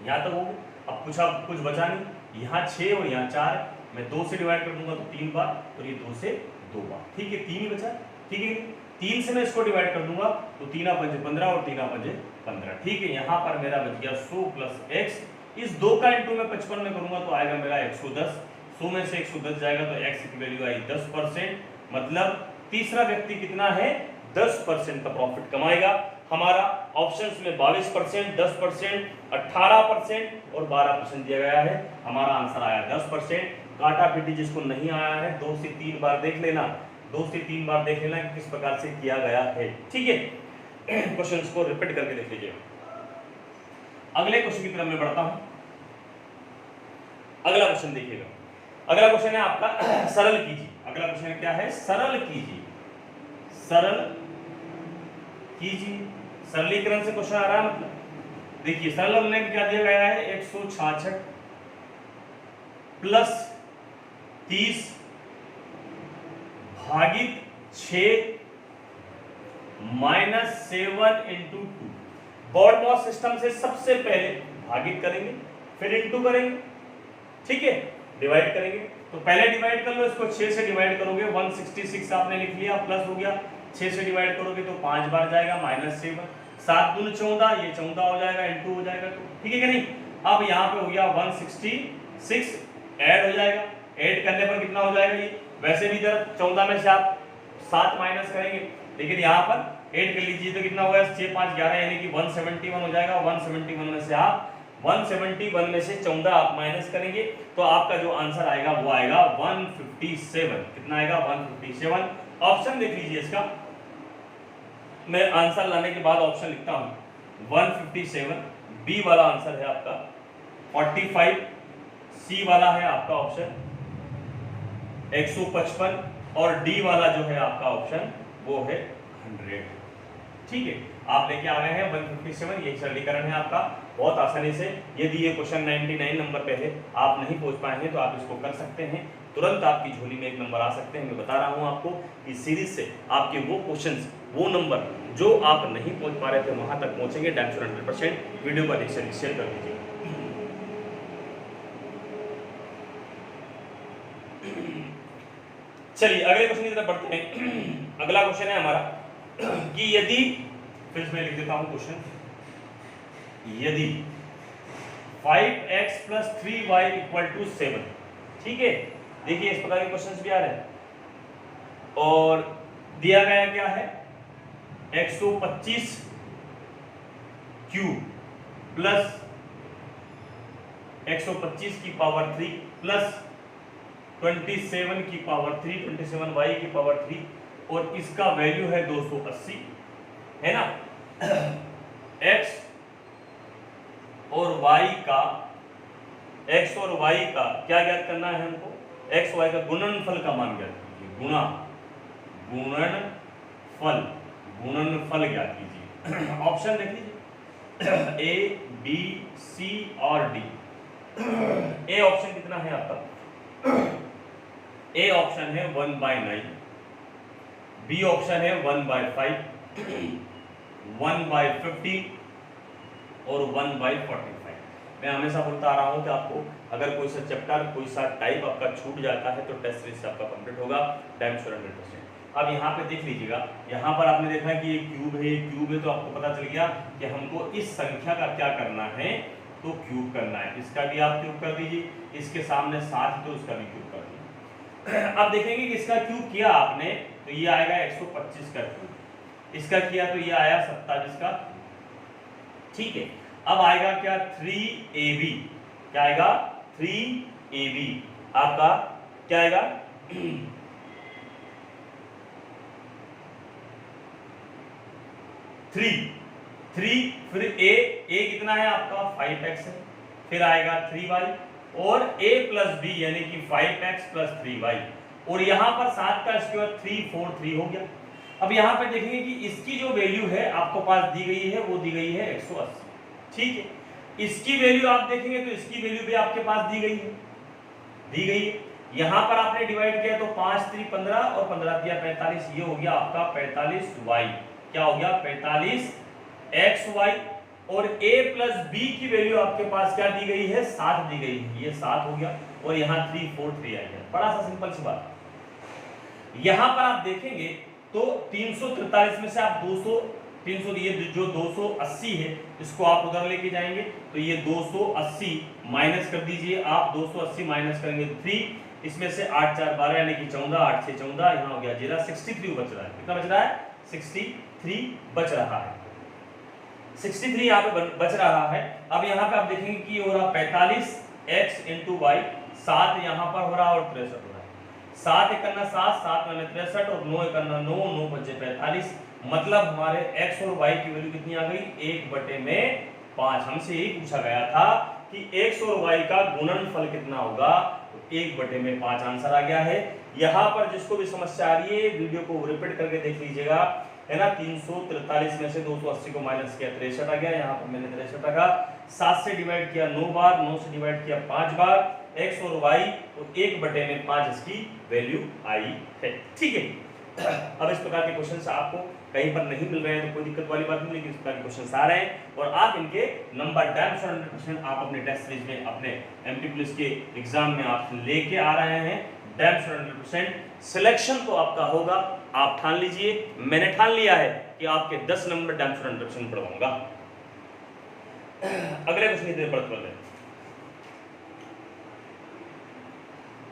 यहां तक हो गया। अब कुछ बचा नहीं, यहाँ 6 और यहाँ 4, मैं 2 से डिवाइड कर दूंगा तो 3 बार और ये 2 से 2 बार। ठीक है, 3 ही बचा। ठीक है, 3 से मैं इसको डिवाइड कर दूंगा तो 3 पंजे 15 और 3 पंजे 15। ठीक है, यहाँ पर मेरा बच गया 100 प्लस x। इस 2 का इंटू मैं 55 में करूंगा तो आएगा मेरा 110। 100 में से 110 जाएगा तो x की वैल्यू आई 10%। मतलब तीसरा व्यक्ति कितना है 10% का प्रॉफिट कमाएगा। हमारा ऑप्शंस में 22%, 10%, 18% और 12% दिया गया है। हमारा आंसर आया 10%। काटा पीटी जिसको नहीं आया है 2 से 3 बार देख लेना, 2 से 3 बार देख लेना कि किस प्रकार से किया गया है। ठीक है, क्वेश्चंस को रिपीट करके देख लीजिए। अगले क्वेश्चन की तरफ मैं बढ़ता हूं। अगला क्वेश्चन देखिएगा। अगला क्वेश्चन है आपका सरल कीजिए। अगला क्वेश्चन क्या है, सरल कीजिए। सरल कीजिए, सरलीकरण से क्वेश्चन आ रहा है। मतलब देखिए, सरल हमने क्या दिया गया है 166 प्लस 30 भागित 6 minus 7 into 2। BODMAS system से सबसे पहले भागित करेंगे फिर इंटू करेंगे। ठीक है, डिवाइड करेंगे तो पहले डिवाइड कर लो, इसको 6 से डिवाइड करोगे 166 आपने लिख लिया, प्लस हो गया 6 से डिवाइड करोगे तो 5 बार जाएगा माइनस 7, 7 दूनी 14, ये 14 हो जाएगा, इंटू हो जाएगा। तो ठीक है कि नहीं। अब यहाँ पे हो गया 166 ऐड हो जाएगा, ऐड करने पर कितना हो जाएगा ये, वैसे भी इधर 14 में से आप 7 माइनस करेंगे, लेकिन यहाँ पर ऐड कर लीजिए तो कितना होगा 6 5 11 यानी कि 171 हो जाएगा। 171 में से आप 171 में से 14 आप माइनस करेंगे तो आपका जो आंसर आएगा वो आएगा 157। कितना आएगा 157। ऑप्शन देख लीजिए इसका, मैं आंसर लाने के बाद ऑप्शन लिखता हूं 157। बी वाला आंसर है आपका 45, सी वाला है आपका ऑप्शन 155 और डी वाला जो है आपका ऑप्शन वो है 100। ठीक है, आप लेके आ गए हैं 157। यही सरलीकरण है आपका, बहुत आसानी से। यदि ये क्वेश्चन 99 नंबर पे है, आप नहीं पहुंच पाए हैं तो आप इसको कर सकते हैं, तुरंत आपकी झोली में 1 नंबर आ सकते हैं। मैं बता रहा हूं आपको कि सीरीज से आपके वो क्वेश्चंस, वो नंबर जो आप नहीं पहुंच पा रहे थे वहां तक पहुंचेंगे। Damn sure 100%। वीडियो को अधिक से अधिक शेयर कर दीजिए। चलिए अगले क्वेश्चन की तरफ बढ़ते हैं। अगला क्वेश्चन है हमारा कि यदि, फिर मैं लिख देता हूं क्वेश्चन, यदि 5x + 3y = 7। ठीक है, देखिए इस प्रकार के क्वेश्चंस भी आ रहे हैं और दिया गया क्या है 125 क्यूब प्लस 125 की पावर 3 प्लस 27 की पावर 3, 27y की पावर 3 और इसका वैल्यू है 280, है ना। x और y का क्या ज्ञात करना है हमको, x y का गुणनफल का मान ज्ञात कीजिए। गुणनफल ज्ञात कीजिए। ऑप्शन देख लीजिए ए बी सी और डी। ए ऑप्शन कितना है आपका, ए ऑप्शन है 1/9, बी ऑप्शन है 1/5, 1/50 और 1/45। मैं हमेशा बोलता आ रहा हूं कि आपको अगर कोई सा चैप्टर, कोई सा टाइप आपका छूट जाता है तो टेस्ट सीरीज से आपका कंप्लीट होगा। Damn sure 100%। अब यहाँ पे देख लीजिएगा, यहाँ पर आपने देखा कि ये क्यूब है, तो आपको पता चल गया कि हमको इस संख्या का क्या करना है, तो क्यूब करना है। इसका भी आप क्यूब कर दीजिए, इसके सामने 7 तो उसका भी क्यूब कर दीजिए। अब देखेंगे कि इसका क्यूब किया आपने तो ये आएगा 125 का क्यूब, इसका किया तो ये आया 27 का। ठीक है, अब आएगा क्या 3ab, क्या आएगा 3ab आपका क्या आएगा 3 फिर a कितना है आपका 5x है, फिर आएगा 3y और a प्लस बी यानी कि 5x प्लस 3y, और यहाँ पर 7 का स्क्वायर 343 हो गया। अब यहाँ पे देखेंगे कि इसकी जो वैल्यू है आपको पास दी गई है वो दी गई है 180, ठीक है। इसकी वैल्यू आप देखेंगे तो इसकी वैल्यू भी आपके पास दी गई है। यहाँ पर आपने डिवाइड किया तो 5 3 15 और 15 दिया 45, ये हो गया आपका 45y, क्या हो गया 45xy, और a प्लस बी की वैल्यू आपके पास क्या दी गई है 7 दी गई है, ये 7 हो गया, और यहाँ 343 आ गया। बड़ा सा सिंपल सी बात। यहाँ पर आप देखेंगे तो 343 में से आप 300 ये जो 280 है इसको आप उधर लेके जाएंगे तो ये 280 माइनस कर दीजिए आप, 280 माइनस करेंगे 3, इसमें से 8 4 12 यानी कि 14, 8 से 14, यहाँ हो गया 0, 63 बच रहा है। कितना बच रहा है 63 बच रहा है, 63 यहाँ पे बच रहा है। अब यहाँ पे आप देखेंगे कि ये हो रहा 45x इंटू वाई, 7 यहाँ पर हो रहा और 63 हो रहा है, 7 एक करना 7, 7 मैंने 63 और 9 एक करना 9, 9 बचे 45, मतलब हमारे x और y की वैल्यू कितनी आ गई 1/5। हमसे यही पूछा गया था कि x और y का गुणनफल कितना होगा, तो 1/5 आंसर आ गया है। यहाँ पर जिसको भी समस्या आ रही है वीडियो को रिपीट करके देख लीजिएगा, है ना। 343 में से 280 को माइनस किया 63 आ गया, यहाँ पर मैंने 63 रखा, 7 से डिवाइड किया 9 बार, 9 से डिवाइड किया 5 बार, x और y और 1/5 इसकी वैल्यू आई है, ठीक है। अब इस प्रकार के क्वेश्चंस आपको कहीं पर नहीं मिल रहे हैं तो कोई दिक्कत वाली बात नहीं, लेकिन इस प्रकार के क्वेश्चंस आ रहे हैं और आप इनके नंबर 100% आप अपने टेस्ट सीरीज में अपने एमटी पुलिस के एग्जाम में आप लेके आ रहे हैं। 100% सिलेक्शन तो आपका होगा, आप ठान लीजिए, मैंने ठान लिया है कि आपके 10 नंबर 100% पढ़वाऊंगा। अगले क्वेश्चन की तरफ बढ़ते हैं।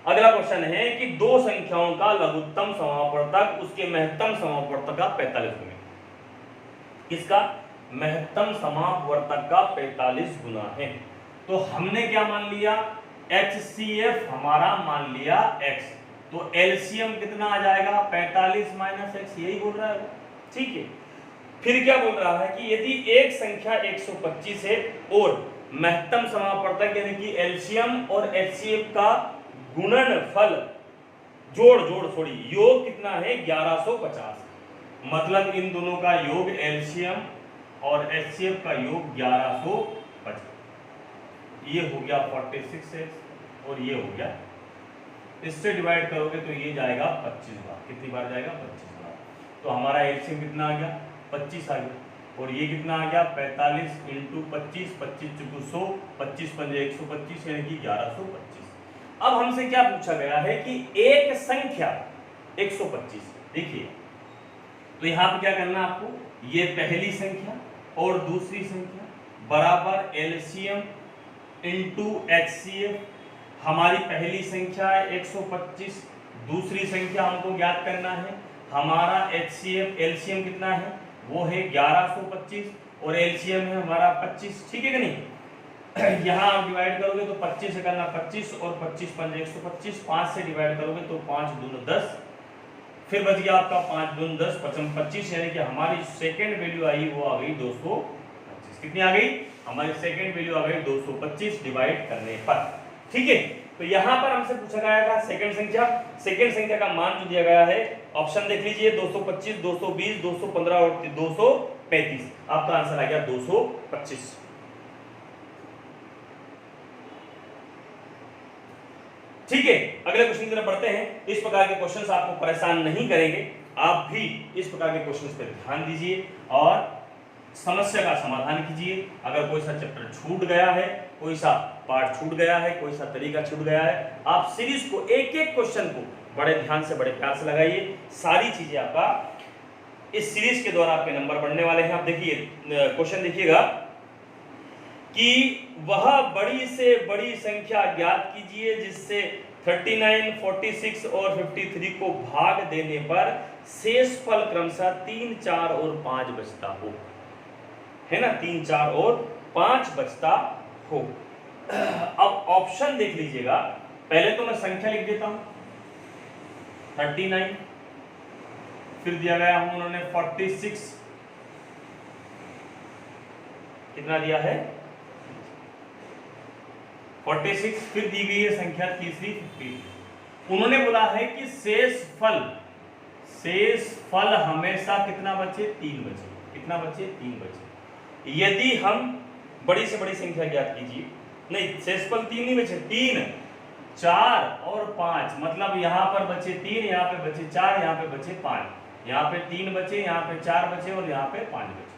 अगला क्वेश्चन है कि दो संख्याओं का लघुत्तम समापवर्तक उसके महत्तम समापवर्तक का 45 गुना, किसका महत्तम समापवर्तक का 45 गुना है। तो हमने क्या मान लिया HCF हमारा मान लिया x, तो एलसीएम कितना आ जाएगा 45 माइनस x, यही बोल रहा है वो, ठीक है। फिर क्या बोल रहा है कि यदि एक संख्या 125 है और महत्तम समापवर्तक यानी कि एलसीएम और HCF का गुणनफल जोड़ योग कितना है 1150, मतलब इन दोनों का योग एलसीएम और HCF का योग 1150, ये हो गया 46x और ये हो गया, इससे डिवाइड करोगे तो ये जाएगा 25 बार, कितनी बार जाएगा 25 बार। तो हमारा एलसीएम कितना आ गया 25 आ गया और ये कितना आ गया 45 इंटू 25, 25 चुकू 100, 25 पंजे 125 यानी कि 1125। अब हमसे क्या पूछा गया है कि एक संख्या 125, देखिए तो यहां पे क्या करना है आपको, ये पहली संख्या और दूसरी संख्या बराबर एलसीएम इंटू HCF। हमारी पहली संख्या है 125, दूसरी संख्या हमको ज्ञात करना है, हमारा HCF एलसीएम कितना है वो है 1125 और एलसीएम है हमारा 25, ठीक है कि नहीं। यहाँ आप डिवाइड करोगे तो 25 से करना 25 और 25 पंजे 125, 5 से डिवाइड करोगे तो 5 दूनी 10, फिर बच गया आपका 5 दूनी 10 25, यानी कि हमारी सेकंड वैल्यू आई वो आ गई 225। कितनी आ गई हमारी सेकंड वैल्यू आ गई 225 डिवाइड करने पर, ठीक है। तो यहाँ पर हमसे पूछा गया था सेकंड संख्या का मान जो दिया गया है, ऑप्शन देख लीजिए 225, 220, 215 और 235, आपका आंसर आ गया 225। ठीक है, अगले क्वेश्चन की तरफ बढ़ते हैं। इस प्रकार के क्वेश्चंस आपको परेशान नहीं करेंगे, आप भी इस प्रकार के क्वेश्चंस पर ध्यान दीजिए और समस्या का समाधान कीजिए। अगर कोई सा चैप्टर छूट गया है, कोई सा पार्ट छूट गया है, कोई सा तरीका छूट गया है, आप सीरीज को एक एक क्वेश्चन को बड़े ध्यान से बड़े प्यार से लगाइए, सारी चीजें आपका इस सीरीज के द्वारा आपके नंबर बढ़ने वाले हैं। आप देखिए क्वेश्चन देखिएगा कि वह बड़ी से बड़ी संख्या ज्ञात कीजिए जिससे 39, 46 और 53 को भाग देने पर शेष फल क्रमशः 3, 4 और 5 बचता हो, है ना, 3, 4 और 5 बचता हो। अब ऑप्शन देख लीजिएगा, पहले तो मैं संख्या लिख देता हूं 39, फिर दिया गया हम उन्होंने 46, कितना दिया है 46, फिर दी गई है संख्या तीसरी 50। उन्होंने बोला है कि शेष फल हमेशा कितना बचे, 3 बचे। कितना बचे, 3 बचे। यदि हम बड़ी से बड़ी संख्या ज्ञात कीजिए, नहीं शेषफल 3 नहीं बचे, 3, 4 और 5, मतलब यहाँ पर बचे 3, यहाँ पे बचे 4, यहाँ पे बचे 5, यहाँ पे 3 बचे, यहाँ पे 4 बचे और यहाँ पे 5 बचे।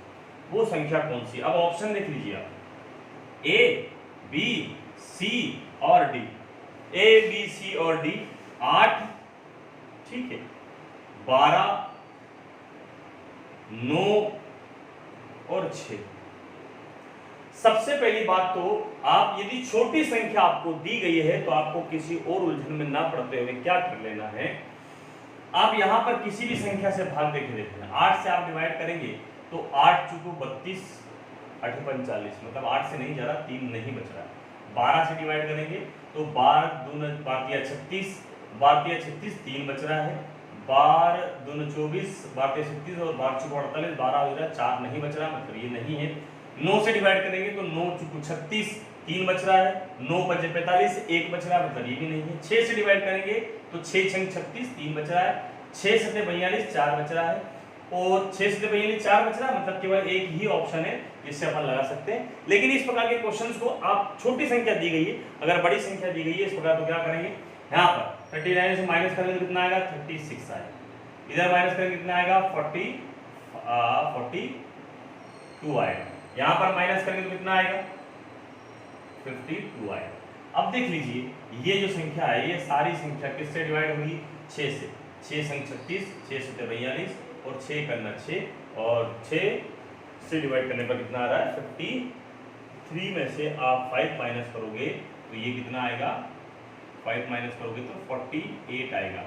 वो संख्या कौन सी? अब ऑप्शन देख लीजिए आप, ए, बी, सी और डी। ए, बी, सी और डी 8, ठीक है, 12, 9 और 6। सबसे पहली बात तो आप यदि छोटी संख्या आपको दी गई है तो आपको किसी और उलझन में ना पड़ते हुए क्या कर लेना है, आप यहां पर किसी भी संख्या से भाग देके देखते हैं। 8 से आप डिवाइड करेंगे तो 8 चुको 32, 8 45, मतलब 8 से नहीं जा रहा, 3 नहीं बच रहा। 12 से डिवाइड करेंगे तो 12 दूना 36, 3 बच रहा है। 12 दूना 24, 36 और 12 चुको 48, 12 हो रहा है, 4 नहीं बच रहा, मतलब ये नहीं है। 9 से डिवाइड करेंगे तो 9 चुको 36, 3 बच रहा है। 9 बचे 45, 1 बच रहा है, मतलब ये भी नहीं है। 6 से डिवाइड करेंगे तो 6 छंग 36, 3 बच रहा है। 6 सते 42, 4 बच रहा है। और 6 सते 42, 4 बच रहा है, मतलब केवल एक ही ऑप्शन है जिससे अपन लगा सकते हैं। लेकिन इस प्रकार के क्वेश्चंस को आप छोटी संख्या दी गई है, अगर बड़ी संख्या दी गई है इस प्रकार तो क्या करेंगे, यहाँ पर 39 से माइनस करेंगे तो कितना आएगा, 36 आएगा। इधर माइनस करेंगे कितना आएगा, 42 आएगा। यहाँ पर माइनस करेंगे तो कितना आएगा, 52 आएगा। अब देख लीजिए ये जो संख्या है ये सारी संख्या किससे डिवाइड होगी, 6 से। 6 संग 36, 6 सते 42 और 6 करना 6, और 6 से डिवाइड करने पर कितना आ रहा है, 53 में से आप 5 माइनस करोगे तो ये कितना आएगा, 5 माइनस करोगे तो 48 आएगा।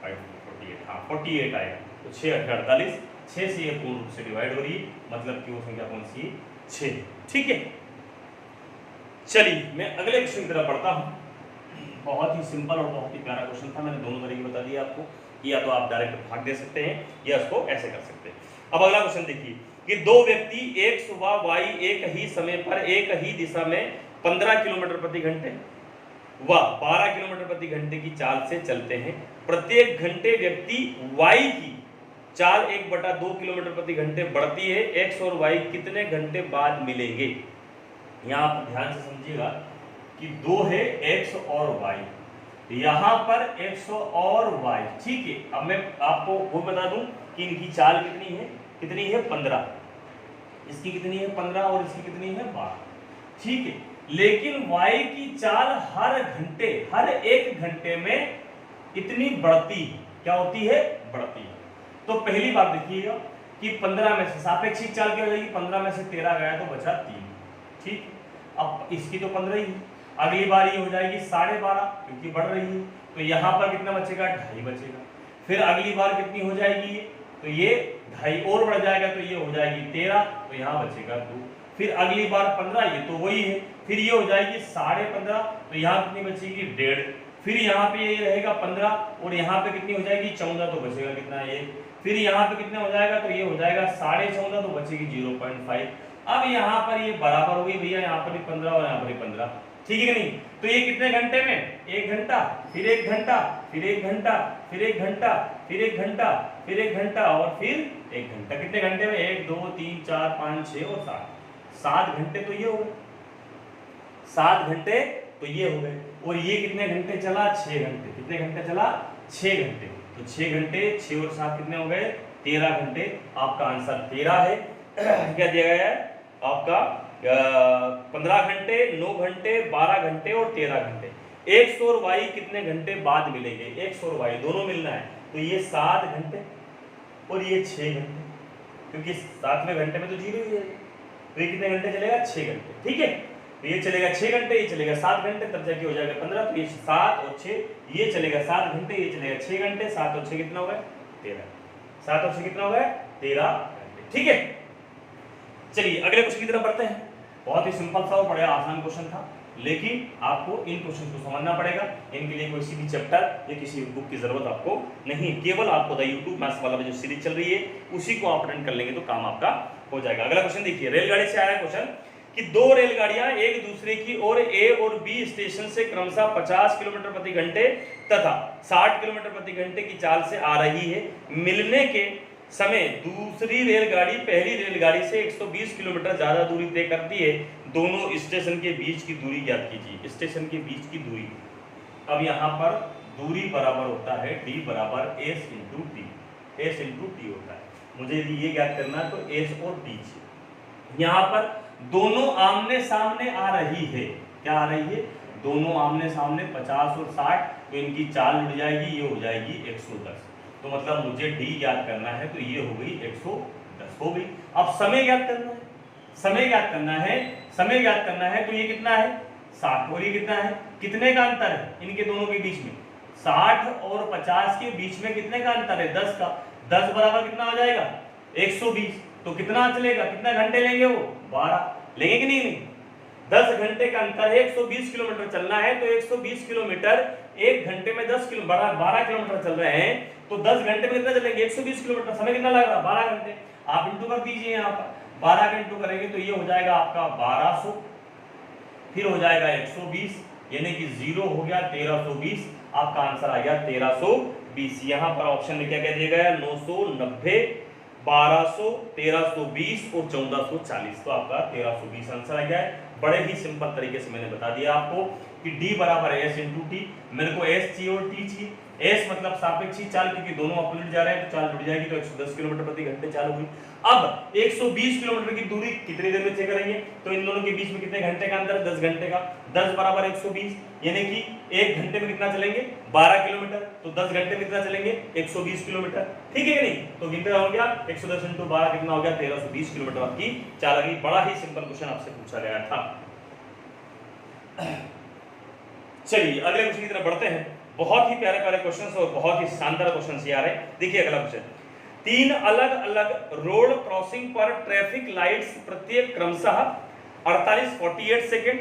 48, हाँ 48 आएगा। तो 6 8 48, 6 से ये पूर्ण रूप से डिवाइड हो रही है, मतलब कि वो संख्या कौन सी है, 6। ठीक है, चलिए मैं अगले क्वेश्चन की तरफ बढ़ता हूँ। बहुत ही सिंपल और बहुत ही प्यारा क्वेश्चन था, मैंने दोनों तरीके बता दिया आपको, या तो आप डायरेक्ट भाग दे सकते हैं या उसको ऐसे कर सकते हैं। अब अगला क्वेश्चन देखिए कि दो व्यक्ति एक्स व वाई एक ही समय पर एक ही दिशा में 15 किलोमीटर प्रति घंटे व 12 किलोमीटर प्रति घंटे की चाल से चलते हैं। प्रत्येक घंटे व्यक्ति वाई की चाल 1/2 किलोमीटर प्रति घंटे बढ़ती है। एक्स और वाई कितने घंटे बाद मिलेंगे? यहाँ पर ध्यान से समझिएगा कि दो है एक्स और वाई, यहाँ पर एक्स और वाई, ठीक है। अब मैं आपको वो बता दूं कि इनकी चाल कितनी है 15, इसकी कितनी है 15 और इसकी कितनी है 12, ठीक है। लेकिन वाई की चाल हर एक घंटे में कितनी बढ़ती, क्या होती है, बढ़ती है। तो पहली बात देखिएगा कि 15 में से सापेक्षिक चाल क्या हो जाएगी, 15 में से 13 गया तो बचा 3, ठीक है। अब इसकी तो 15 ही है, अगली बार ये हो जाएगी 12.5 क्योंकि बढ़ रही है, तो यहाँ पर कितना बचेगा, 2.5 बचेगा। फिर अगली बार कितनी हो जाएगी ये, तो ये 2.5 और बढ़ जाएगा तो ये हो जाएगी 13, तो यहाँ बचेगा 2। फिर अगली बार 15, ये तो वही है, फिर ये हो जाएगी 15.5, तो यहाँ कितनी बचेगी 1.5। फिर यहाँ पे ये रहेगा 15 और यहाँ पे कितनी हो जाएगी 14, तो बचेगा कितना ये। फिर यहाँ पे कितना हो जाएगा, तो ये हो जाएगा 14.5, तो बचेगी 0.5। अब यहाँ पर ये बराबर हो गई भैया, यहाँ पर भी 15 और यहाँ पर भी 15, ठीक है कि नहीं। तो ये कितने घंटे में, 1 घंटा, फिर 1 घंटा, फिर 1 घंटा, फिर 1 घंटा, फिर 1 घंटा, फिर 1 घंटा और फिर 1 घंटा। कितने घंटे में, 1 2 3 4 5 6 और 7 घंटे। तो ये हो गए 7 घंटे, तो ये हो गए। और ये कितने घंटे चला, 6 घंटे। कितने घंटे चला, 6 घंटे। तो 6 घंटे, 6 और 7 कितने हो गए, 13 घंटे। आपका आंसर 13 है। क्या दिया गया है आपका, 15 घंटे, 9 घंटे, 12 घंटे और 13 घंटे। एक्स और वाई कितने घंटे बाद मिलेंगे, एक्स और वाई दोनों मिलना है, तो ये 7 घंटे और ये 6 घंटे, क्योंकि 7वें घंटे में तो 0 ही है, तो ये कितने घंटे चलेगा, 6 घंटे, ठीक है। तो ये चलेगा 6 घंटे, ये चलेगा 7 घंटे, तब जाके हो जाएगा 15। तो ये 7 और 6, ये चलेगा 7 घंटे, ये चलेगा 6 घंटे, 7 और 6 कितना हो गया, 13। 7 और 6 कितना हो गया, 13 घंटे, ठीक है। चलिए अगले क्वेश्चन की तरफ बढ़ते हैं। बहुत ही सिंपल सा और बड़ा आसान क्वेश्चन था, लेकिन आपको इन क्वेश्चन को समझना पड़ेगा। इनके लिए कोई भी चैप्टर या किसी बुक की जरूरत आपको नहीं, केवल आपको द यूट्यूब मैथ्स वाला जो सीरीज चल रही है उसी को आप अटेंड कर लेंगे तो काम आपका हो जाएगा। अगला क्वेश्चन देखिए, रेलगाड़ी से आया क्वेश्चन कि दो रेलगाड़ियां एक दूसरे की ओर ए और बी स्टेशन से क्रमशः 50 किलोमीटर प्रति घंटे तथा 60 किलोमीटर प्रति घंटे की चाल से आ रही है। मिलने के समय दूसरी रेलगाड़ी पहली रेलगाड़ी से 120 किलोमीटर ज्यादा दूरी तय करती है। दोनों स्टेशन के बीच की दूरी ज्ञात कीजिए। स्टेशन के बीच की दूरी, अब यहाँ पर दूरी बराबर होता है d बराबर s into T, S into T होता है। मुझे ये ज्ञात करना है तो s और t चाहिए। यहाँ पर दोनों आमने सामने आ रही है, क्या आ रही है? दोनों आमने सामने 50 और 60, तो इनकी चाल जुड़ जाएगी, ये हो जाएगी 110। तो मतलब मुझे d ज्ञात करना है, तो ये हो गई 110 हो गई। अब समय ज्ञात करना है, समय ज्ञात करना है, समय ज्ञात करना है, तो ये कितना है 60 और ये कितना है, कितने का अंतर है इनके दोनों के बीच में? 60 और 50 के बीच में कितने का अंतर है? 10 का। 10 बराबर कितना हो जाएगा? 120। तो कितना चलेगा, कितना घंटे लेंगे वो? 12 लेंगे कि नहीं? 10 घंटे का अंतर है, 120 किलोमीटर चलना है, तो 120 किलोमीटर एक घंटे में 10 किलोमीटर 12 किलोमीटर चल रहे हैं, तो 10 घंटे में कितना चलेंगे? 120 किलोमीटर। समय कितना लग रहा है? 12 घंटे। आप इंटू कर दीजिए, यहाँ पर 12 का इंटू करेंगे तो ये हो जाएगा आपका 1200, फिर हो जाएगा 120, यानी कि 0 हो गया 1320। आपका आंसर आ गया 1320। यहाँ पर ऑप्शन में क्या कह दिया गया? 990, 1200, 1320 और 1440। तो आपका 1320 आंसर आ गया है। बड़े ही सिंपल तरीके से मैंने बता दिया आपको कि d बराबर है s इंटू टी। मेरे को s चाहिए और t चाहिए। s मतलब सापेक्षी चाल, क्योंकि दोनों अपोजिट जा रहे हैं तो चाल जुड़ जाएगी, तो 110 किलोमीटर प्रति घंटे चाल होगी। अब 120 किलोमीटर की दूरी कितनी देर में तय करेंगे? तो इन दोनों के बीच में कितने घंटे का अंतर? 10 घंटे का। 10 बराबर 120, यानी कि एक घंटे में कितना चलेंगे? 12 किलोमीटर। तो 10 घंटे में कितना चलेंगे? 120 किलोमीटर। ठीक है कि नहीं? तो कितना हो गया? 110 इंटू 12 कितना हो गया? 1320 किलोमीटर आपकी चाल आ गई। बड़ा ही सिंपल क्वेश्चन आपसे पूछा गया था। चलिए अगले क्वेश्चन की तरफ बढ़ते हैं। बहुत ही प्यारे प्यारे क्वेश्चंस और बहुत ही शानदार क्वेश्चंस आ रहे हैं। देखिए अगला क्वेश्चन, 3 अलग अलग रोड क्रॉसिंग पर ट्रैफिक लाइट्स प्रत्येक क्रमशः 48 सेकेंड,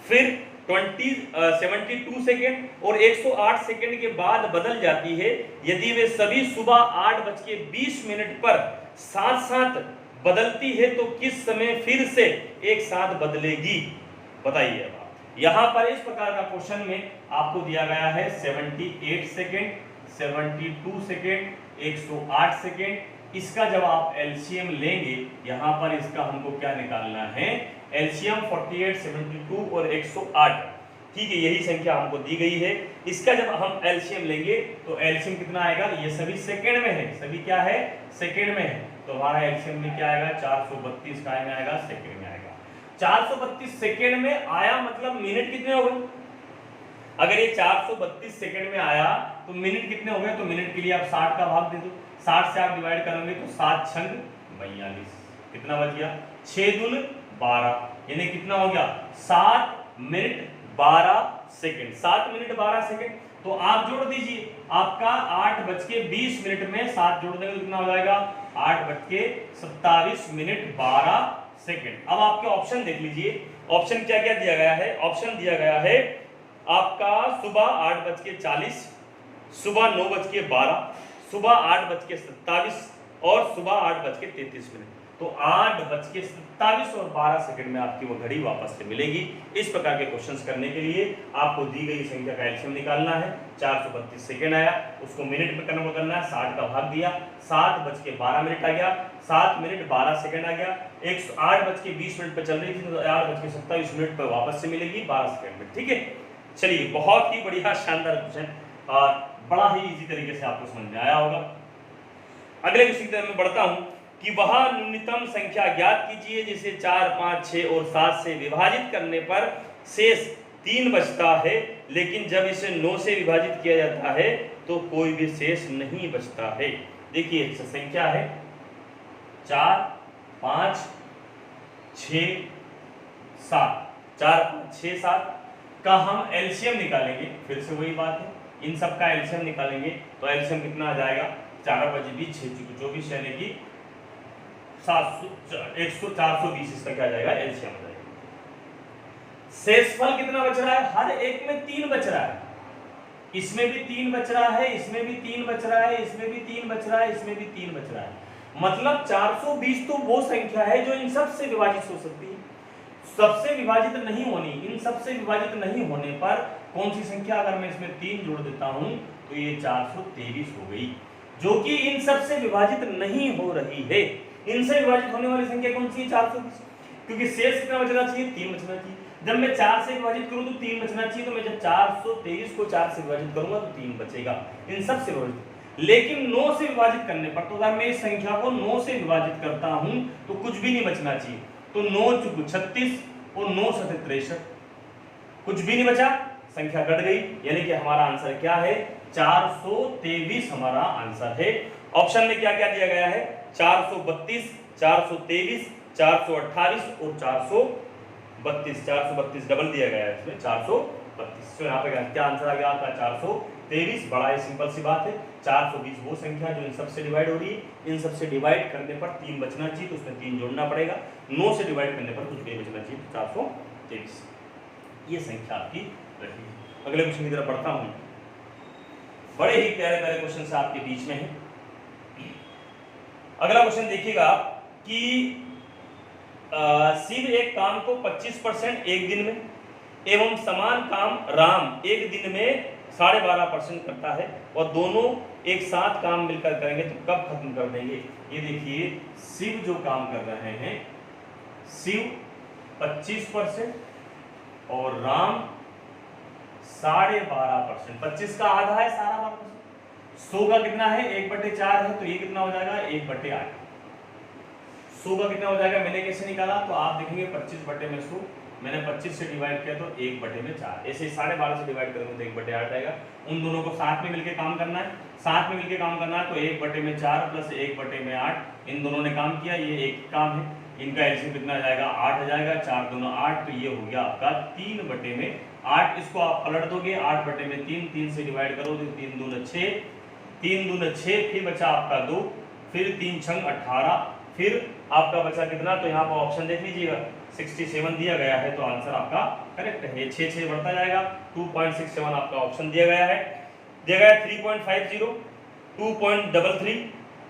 फिर 72 सेकेंड और 108 सेकेंड के बाद बदल जाती है। यदि वे सभी सुबह 8:20 पर साथ साथ बदलती है तो किस समय फिर से एक साथ बदलेगी? बताइए। अब यहां पर इस प्रकार का क्वेश्चन में आपको दिया गया है 78 सेकेंड, 72 सेकेंड, 108 सेकेंड। इसका जब आप एलसीएम लेंगे, यहां पर इसका हमको क्या निकालना है? एलसीएम 48, 72 और 108। ठीक है, यही संख्या हमको दी गई है। इसका जब हम एलसीएम लेंगे तो एलसीएम कितना आएगा? ये सभी सेकेंड में है, सभी क्या है? सेकेंड में है। तो हमारा एलसीएम में क्या आएगा? 432 का में आएगा, सेकेंड में आएगा। 432 सेकेंड में आया मतलब मिनट कितने हो गए? अगर ये 432 सेकेंड में आया तो मिनट कितने हो गए? तो मिनट के लिए आप 60 का भाग दे दो। 60 से आप डिवाइड करेंगे तो 7 छंग 42। कितना बच गया? 6 दूल 12, यानी कितना हो गया? 7 मिनट 12 सेकेंड। 7 minute 12 second. तो आप जोड़ दीजिए, आपका 8:20 में 7 जोड़ देंगे तो कितना हो जाएगा? 8:27 मिनट 12 सेकेंड। अब आपके ऑप्शन देख लीजिए, ऑप्शन क्या क्या दिया गया है? ऑप्शन दिया गया है आपका सुबह 8:40, सुबह 9:12, सुबह 8:27 और सुबह 8:33। तो 8:27 और 12 सेकंड में आपकी वो घड़ी वापस से मिलेगी। इस प्रकार के क्वेश्चंस करने के लिए आपको दी गई संख्या का एलसीएम निकालना है। 432 सेकंड आया, उसको मिनट में कन्वर्ट करना है, 60 का भाग दिया, 7:12 आ गया, 7 मिनट 12 सेकंड आ गया। 8:20 पे चल रही थी तो 8:27 पर वापस से मिलेगी 12 सेकंड में। ठीक है, चलिए बहुत ही बढ़िया शानदार क्वेश्चन और बड़ा ही इजी तरीके से आपको समझ में आया होगा। अगले क्वेश्चन की तरफ मैं बढ़ता हूं कि वह न्यूनतम संख्या ज्ञात कीजिए जिसे 4, 5, 6 और 7 से विभाजित करने पर शेष 3 बचता है, लेकिन जब इसे 9 से विभाजित किया जाता है तो कोई भी शेष नहीं बचता है। देखिए संख्या है 4, 5, 6, 7। 4, 5, 6, 7 का हम एलसीएम निकालेंगे। फिर से वही बात है, इन सब का एलसीएम निकालेंगे तो एलसीएम कितना आ जाएगा? 4/20 6 24, यानी कि 420 इसका क्या आ जाएगा? एलसीएम आ जाएगा। शेषफल कितना बच रहा है? हर एक में 3 बच रहा है। इसमें भी 3 बच रहा है, इसमें भी 3 बच रहा है, इसमें भी 3 बच रहा है, इसमें भी 3 बच रहा है। मतलब 420 तो वो संख्या है जो इन सब से विभाजित हो सकती है। सबसे विभाजित नहीं होनी, इन सबसे विभाजित नहीं होने पर कौन सी संख्या, अगर मैं इसमें 3 जोड़ देता हूं तो ये 423 हो गई, जो कि इन सबसे विभाजित नहीं हो रही है। इनसे विभाजित होने वाली संख्या कौन सी है? 420, क्योंकि शेष कितना बचना चाहिए? 3 बचना चाहिए। जब मैं 4 से विभाजित करूं तो 3 बचना चाहिए, तो मैं जब 423 को 4 से विभाजित करूंगा तो 3 बचेगा, इन सब से विभाजित। लेकिन 9 से विभाजित करने पर, तो अगर मैं इस संख्या को 9 से विभाजित करता हूं तो कुछ भी नहीं बचना चाहिए, तो 9 चुक 36 और 9 सते 63, कुछ भी नहीं बचा, संख्या कट गई, यानी कि हमारा आंसर क्या है? 423 हमारा आंसर है। ऑप्शन में क्या क्या दिया गया है? 432, 423, 428 और 432, 432 डबल दिया गया है इसमें 432। तो यहाँ पे क्या आंसर आ गया आपका? 423। बड़ा ही सिंपल सी बात है। 420 वो संख्या जो इन सबसे डिवाइड हो रही है, इन सबसे डिवाइड करने पर 3 बचना चाहिए, तो उसमें 3 जोड़ना पड़ेगा। 9 से डिवाइड करने पर कुछ नहीं बचना चाहिए, तो 423 ये संख्या आपकी रही। अगले क्वेश्चन की तरफ बढ़ता हूं। बड़े ही प्यारे प्यारे क्वेश्चन से आपके बीच में है। अगला क्वेश्चन देखिएगा कि शिव एक काम को 25% एक दिन में एवं समान काम राम एक दिन में 12.5% करता है, और दोनों एक साथ काम मिलकर करेंगे तो कब खत्म कर देंगे? ये देखिए, शिव जो काम कर रहे हैं, शिव 25% और राम 12.5%। 25 का आधा है 12.5%। 100 का कितना है? 1/4 है, तो ये कितना हो जाएगा? 1/8। 100 का कितना हो जाएगा? मैंने कैसे निकाला? तो आप देखेंगे 25/100, मैंने 25 से डिवाइड किया तो 1/4। ऐसे 12.5 से डिवाइड करेंगे तो 1/8 आएगा। उन दोनों को साथ में मिलकर काम करना है, साथ में मिलकर काम करना है, तो 1/4 प्लस 1/8, इन दोनों ने काम किया, ये एक काम है, इनका एलसीएम कितना जाएगा? 8 आ जाएगा, 4 दूना 8, तो ये हो गया आपका 3/8। इसको आप पलट दोगे, 8/3, 3 से डिवाइड करो तो 3 दूना 6, 3 दूना 6, फिर बचा आपका 2, फिर 3 छंग 18, फिर आपका बचा कितना? तो यहाँ पर ऑप्शन देख लीजिएगा, 67 दिया गया है, तो आंसर आपका करेक्ट है। 6 बढ़ता जाएगा, 2.67 आपका ऑप्शन दिया गया है। दिया गया 3.50, 2.33,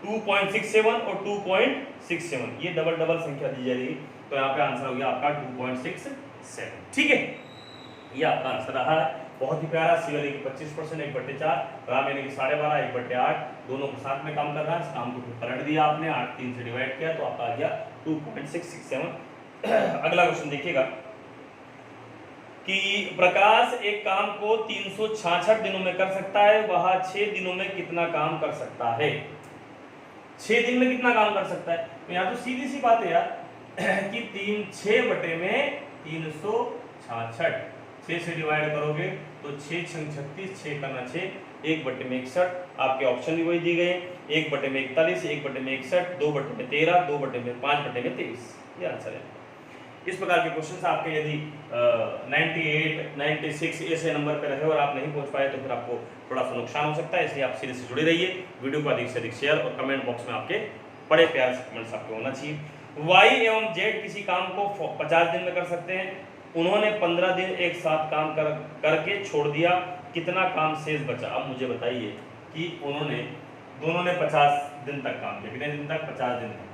2.67 और 2.67, ये डबल संख्या दी जा रही है, तो यहाँ पे आंसर हो गया आपका 2.67। ठीक है, ये आपका आंसर रहा है। बहुत ही प्यारा। सी वाले की 25%, 1/4, राम यानी कि 12.5, 1/8, दोनों को साथ में काम कर रहा है। इस काम को पलट दिया आपने, 8 3 से डिवाइड किया तो आपका आ गया 2.667। अगला क्वेश्चन देखिएगा कि प्रकाश एक काम को 366 दिनों में कर सकता है, वह 6 दिनों में कितना काम कर सकता है? 6 दिन में कितना काम कर सकता है? तो यहाँ तो सीधी सी बात है यार कि 6 6 से डिवाइड करोगे तो 6 छंग 36, 6 करना 6, 1/61, आपके ऑप्शन भी वही दी गए, 1/41, 1/61, 2/13, 2/5/23, ये आंसर है। इस प्रकार के क्वेश्चन आपके यदि 98, 96 ऐसे नंबर पे रहे और आप नहीं पहुंच पाए तो फिर आपको थोड़ा सा नुकसान हो सकता है, इसलिए आप सीधे से जुड़े रहिए। वीडियो को अधिक से अधिक शेयर और कमेंट बॉक्स में आपके बड़े प्यार से कमेंट्स आपके होना चाहिए। वाई एवं जेड किसी काम को 50 दिन में कर सकते हैं, उन्होंने 15 दिन एक साथ काम करके छोड़ दिया, कितना काम शेष बचा? अब मुझे बताइए कि दोनों ने 50 दिन तक काम किया, कितने दिन तक? 50 दिन तक।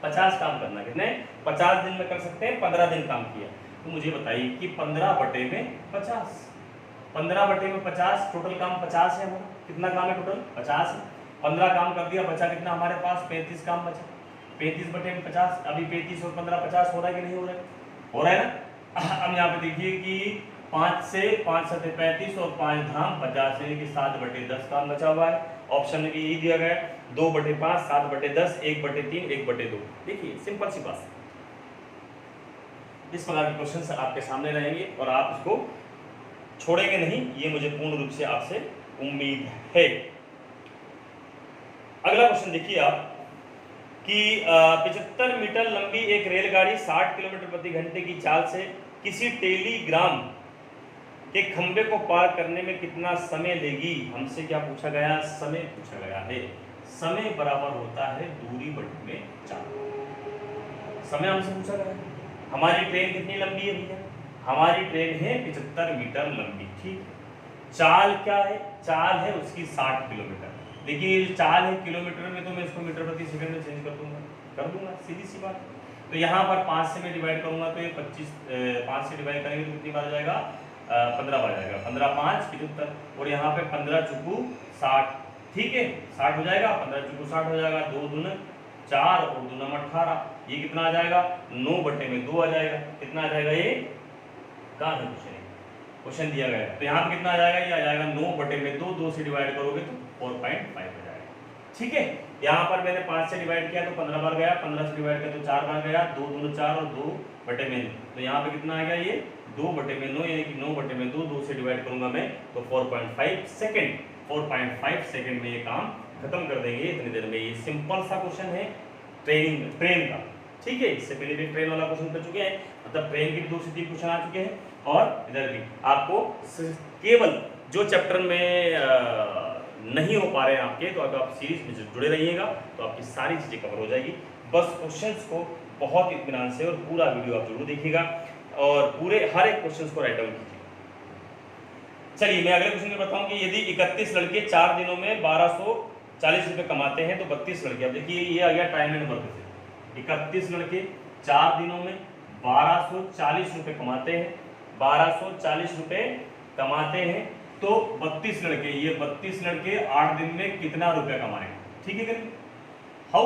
50 काम करना, कितने? 50 दिन में कर सकते हैं, 15 दिन काम किया, तो मुझे बताइए कि 15/50, 15/50 टोटल काम 50 है हमारा। कितना काम है टोटल? 50 है। 15 काम कर दिया, बचा कितना हमारे पास? 35 काम बचा। 35/50, अभी 35 और 15 50 हो रहा है कि नहीं हो रहा है? हो रहा है ना। अब यहाँ पे देखिए कि 5 से 5 सते 35 और 5 धाम 50, यानी कि 7/10 काम बचा हुआ है। ऑप्शन में यही दिया गया है, 2/5, 7/10, 1/3, 1/2। देखिए सिंपल सी बात, इस प्रकार के क्वेश्चंस आपके सामने रहेंगे और आप इसको छोड़ेंगे नहीं, ये मुझे पूर्ण रूप से आपसे उम्मीद है। अगला क्वेश्चन देखिए आप कि 75 मीटर लंबी एक रेलगाड़ी 60 किलोमीटर प्रति घंटे की चाल से किसी टेलीग्राम के खंबे को पार करने में कितना समय लेगी? हमसे क्या पूछा गया? समय पूछा गया है। समय बराबर होता है दूरी बटे चाल। समय हमसे पूछा गया है। हमारी ट्रेन कितनी लंबी है भैया? हमारी ट्रेन है 75 मीटर लंबी। ठीक, चाल क्या है? चाल है उसकी 60 किलोमीटर। देखिए चाल है किलोमीटर में, तो मैं इसको मीटर प्रति सेकंड में चेंज कर दूंगा, सीधी सी बात। तो यहाँ पर 5 से मैं डिवाइड करूंगा तो ये 5 से डिवाइड करेंगे तो कितनी बार आ जाएगा, 15 बार जाएगा। 15 5 75, और यहाँ पे 15 चुकू 60, ठीक है 60 हो जाएगा, 15 चुकू 60 हो जाएगा, 2 दूना 4 और 2 नम 18, ये कितना आ जाएगा 9 बटे में 2 आ जाएगा। कितना आ जाएगा ये, कहाँ है क्वेश्चन दिया गया है, तो यहाँ पे कितना आ जाएगा, ये आ जाएगा 9 बटे में 2, 2 से डिवाइड करोगे तो 4.5 हो जाएगा, ठीक है। यहाँ पर मैंने 5 से डिवाइड किया तो 15 बार गया, 15 से डिवाइड किया तो 4 बार गया, 2 दूना 4 और 2 बटे में 9, तो यहाँ पे कितना आ गया ये 2 बटे में 9, यानी कि 9 बटे में 2, 2 से डिवाइड करूंगा मैं तो 4.5 सेकेंड, 4.5 सेकेंड में ये काम खत्म कर देंगे इतनी देर में। ये सिंपल सा क्वेश्चन है ट्रेन का, ठीक है। इससे पहले भी ट्रेन वाला क्वेश्चन कर चुके हैं, मतलब ट्रेन के 2 से 3 क्वेश्चन आ चुके हैं, और इधर भी आपको केवल जो चैप्टर में नहीं हो पा रहे हैं आपके, तो अगर आप सीरीज में जुड़े रहिएगा तो आपकी सारी चीजें कवर हो जाएगी। बस क्वेश्चंस को बहुत इत्मीनान से और पूरा वीडियो आप जरूर देखिएगा और पूरे हर एक क्वेश्चन को राइट डाउन कीजिएगा। चलिए मैं अगले क्वेश्चन में बताऊं कि यदि 31 लड़के 4 दिनों में 1240 रुपए कमाते हैं तो 32 लड़के, अब देखिए ये आ गया टाइम एंड वर्क से, 31 लड़के 4 दिनों में 1240 रुपए कमाते हैं, 1240 रुपए कमाते हैं, तो 32 लड़के, ये 32 लड़के 8 दिन में कितना रुपया कमाएंगे, ठीक है करिए। हाउ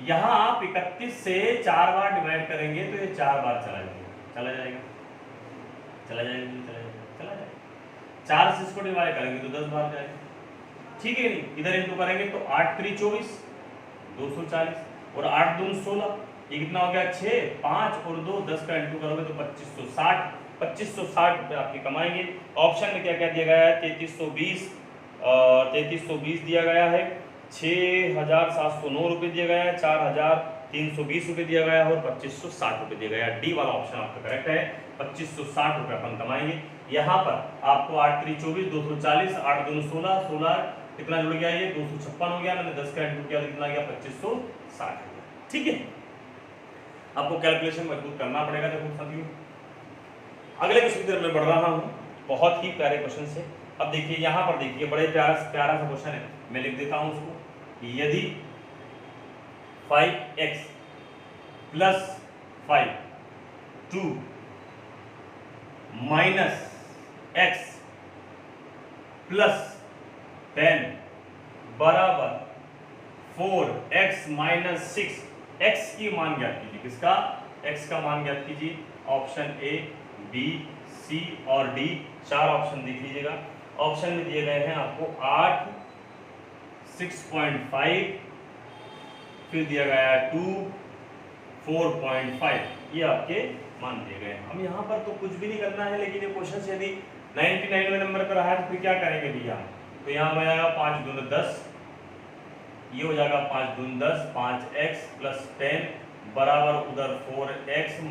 यहाँ आप 31 से 4 बार डिवाइड करेंगे तो ये 4 बार चला जाएगा, 4 से इसको डिवाइड करेंगे तो 10 बार जाएगा, ठीक है नहीं। इधर इंटू करेंगे तो 8 3 24 240 और 8 दून 16, ये कितना हो गया 6 5 और 2 10 का इंटू करोगे तो 2560 रुपए आपके कमाएंगे। ऑप्शन में क्या क्या दिया गया है, 3320 दिया गया है, 6709 रुपए दिया गया है, 4320 रुपए दिया गया है और 2560 रुपए दिया गया है। डी वाला ऑप्शन आपका करेक्ट है, 2560 रुपए अपन कमाएंगे। यहाँ पर आपको 8 3 24 240, 8 दूनी 16 16 कितना जुड़ गया, ये 256 हो गया, मैंने 10 का इंटू किया कितना गया 2560, ठीक है। आपको कैलकुलेशन मजबूत करना पड़ेगा। देखो साथियों अगले क्वेश्चन की तरफ मैं बढ़ रहा हूँ, बहुत ही प्यारे क्वेश्चन से। अब देखिए यहाँ पर देखिए बड़े प्यारा सा क्वेश्चन है, मैं लिख देता हूँ उसको। यदि 5x + 5 2 - x + 10 बराबर 4x - 6, x की मान ज्ञात कीजिए। किसका, x का मान ज्ञात कीजिए। ऑप्शन ए बी सी और डी, 4 ऑप्शन देख लीजिएगा। ऑप्शन में दिए गए हैं आपको 8 6.5, फिर दिया गया है 2 4.5, ये आपके मान दिए गए हैं। हम यहाँ पर तो कुछ भी नहीं करना है, लेकिन ये क्वेश्चन से यदि 99वें नंबर पर रहा है तो फिर क्या करेंगे भैया, तो यहाँ हो जाएगा 5 दूनी 10, ये हो जाएगा 5 दूनी 10, 5x + 10 बराबर उधर 4x -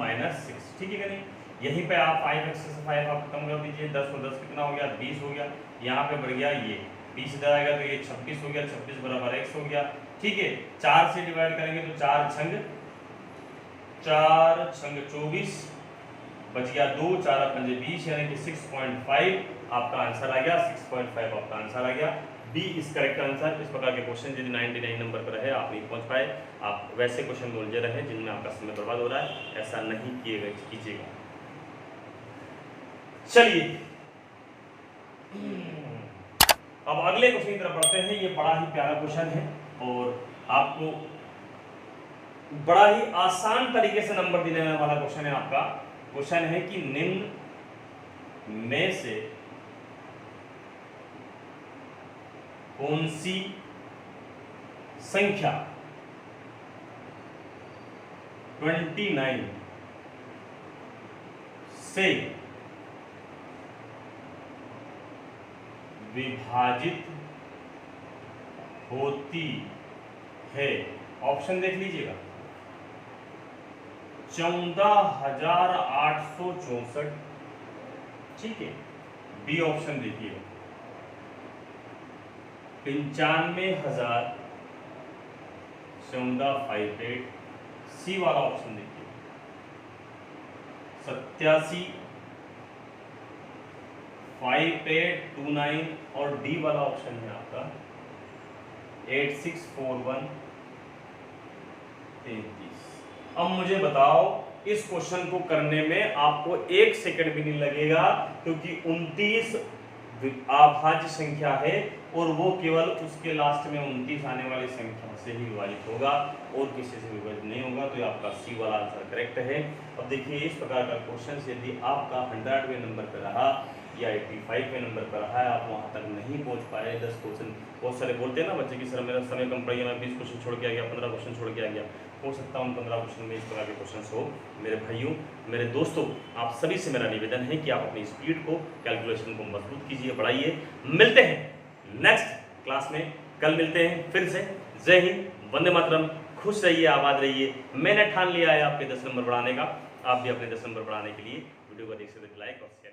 6, ठीक है कि नहीं। यहीं पे आप 5x से 5 आप खत्म कर दीजिए, 10 और 10 कितना हो गया 20 हो गया, यहाँ पे बढ़ गया ये 20 इधर आएगा तो ये 26 हो गया, 26 बराबर x हो गया, ठीक है। 4 से डिवाइड करेंगे तो 4 छंग 24 बच गया 2, 4 पंजे 20, यानी कि 6.5 आपका आंसर आ गया, 6.5 आपका आंसर आ गया। B is correct answer. इस प्रकार के क्वेश्चन यदि 99 नंबर पर रहे आप नहीं पहुंच पाए, आप वैसे क्वेश्चन में उलझे रहे जिनमें आपका समय बर्बाद हो रहा है, ऐसा नहीं कीजिएगा। चलिए अब अगले क्वेश्चन की तरफ बढ़ते हैं। ये बड़ा ही प्यारा क्वेश्चन है और आपको बड़ा ही आसान तरीके से नंबर देने वाला क्वेश्चन है आपका। क्वेश्चन है कि निम्न में से कौन सी संख्या 29 से विभाजित होती है। ऑप्शन देख लीजिएगा, 14,864, ठीक है। बी ऑप्शन देखिएगा 95,1458। सी वाला ऑप्शन देखिए 87 5829 और डी वाला ऑप्शन है आपका 8641 33। अब मुझे बताओ, इस क्वेश्चन को करने में आपको 1 सेकंड भी नहीं लगेगा, क्योंकि 29 अभाज्य संख्या है और वो केवल उसके लास्ट में 29 आने वाली संख्या से ही विभाजित होगा और किसी से विभाजित नहीं होगा। तो ये आपका सी वाला आंसर करेक्ट है। अब देखिए, इस प्रकार का क्वेश्चन यदि आपका 100वें नंबर पर रहा या 85वें नंबर पर रहा है, आप वहां तक नहीं पहुंच पाए, 10 क्वेश्चन, बहुत सारे बोलते हैं ना बच्चे की सर मेरा समय कम पड़ गया, मैं 20 क्वेश्चन छोड़ के आ गया, 15 क्वेश्चन छोड़ के आ गया। हो सकता है उन 15 क्वेश्चन में इस प्रकार के क्वेश्चन हो। मेरे भाइयों, मेरे दोस्तों, आप सभी से मेरा निवेदन है कि आप अपनी स्पीड को, कैलकुलेशन को मजबूत कीजिए, बढ़ाइए। मिलते हैं नेक्स्ट क्लास में, कल मिलते हैं फिर से। जय हिंद, वंदे मातरम, खुश रहिए, आबाद रहिए। मैंने ठान लिया है आपके 10 नंबर बढ़ाने का, आप भी अपने 10 नंबर बढ़ाने के लिए वीडियो को देख सकते, लाइक और शेयर